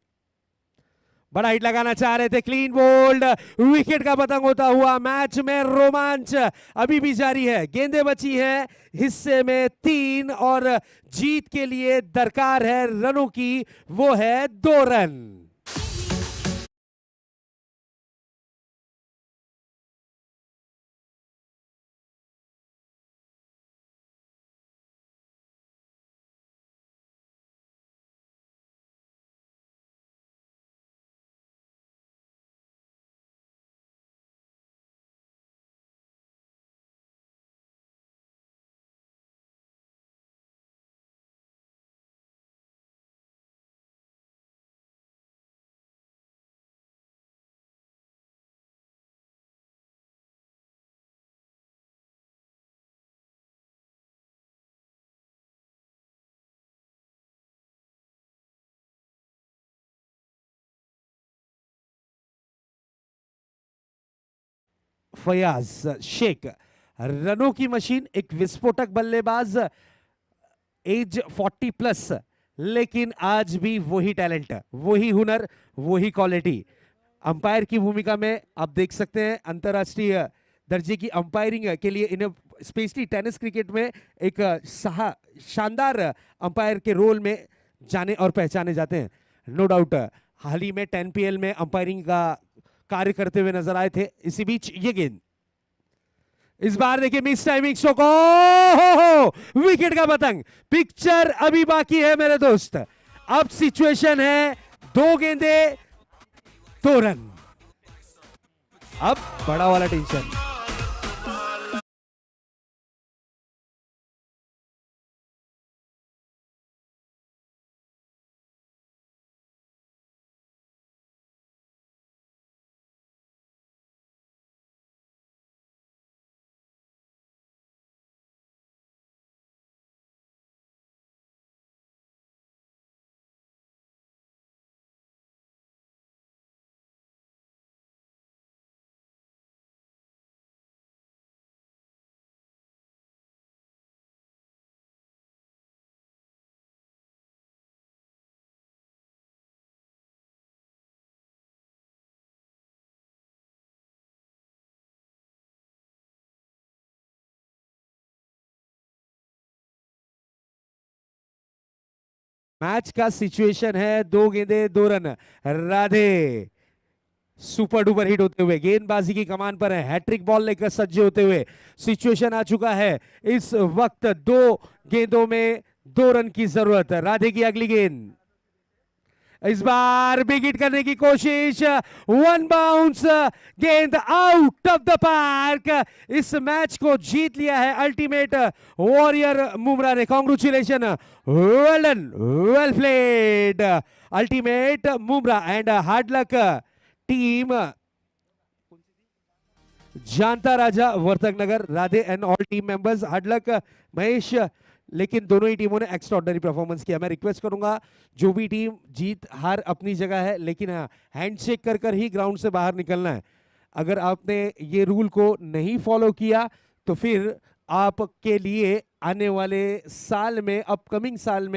बड़ा हिट लगाना चाह रहे थे, क्लीन बोल्ड, विकेट का पतंग होता हुआ। मैच में रोमांच अभी भी जारी है, गेंदें बची हैं हिस्से में 3 और जीत के लिए दरकार है रनों की, वो है 2 रन। फयाज शेख रनों की मशीन, एक विस्फोटक बल्लेबाज, एज 40 प्लस, लेकिन आज भी वही टैलेंट, वही हुनर, वही क्वालिटी। अंपायर की भूमिका में आप देख सकते हैं, अंतरराष्ट्रीय दर्जे की अंपायरिंग के लिए इन्हें स्पेशली टेनिस क्रिकेट में एक शानदार अंपायर के रोल में जाने और पहचाने जाते हैं। नो डाउट हाल ही में 10 PL में अंपायरिंग का कार्य करते हुए नजर आए थे। इसी बीच ये गेंद, इस बार देखिए मिस टाइमिंग स्ट्रोक, विकेट का पतंग। पिक्चर अभी बाकी है मेरे दोस्त, अब सिचुएशन है 2 गेंदें 2 रन। अब बड़ा वाला टेंशन, मैच का सिचुएशन है 2 गेंदें 2 run. Radhe super duper hit होते हुए गेंदबाजी की कमान पर है, हैट्रिक बॉल लेकर सज्ज होते हुए। सिचुएशन आ चुका है इस वक्त 2 गेंदों में 2 रन की जरूरत। राधे की अगली गेंद, इस बार बिग हिट करने की कोशिश, 1 बाउंस, गेंद आउट ऑफ द पार्क। इस मैच को जीत लिया है अल्टीमेट वॉरियर मुमरा ने। Congratulation, well done, well played. Ultimate Mumbra and hard luck team Janata Raja Vartak Nagar, Radhe and all team members, hard luck Mahesh. लेकिन दोनों ही टीमों ने एक्स्ट्राऑर्डिनरी परफॉर्मेंस किया। मैं रिक्वेस्ट करूंगा जो भी टीम, जीत हार अपनी जगह है, लेकिन हाँ हैंडशेक कर कर ही ग्राउंड से बाहर निकलना है। अगर आपने ये रूल को नहीं फॉलो किया तो फिर आपके लिए आने वाले साल में, अपकमिंग साल में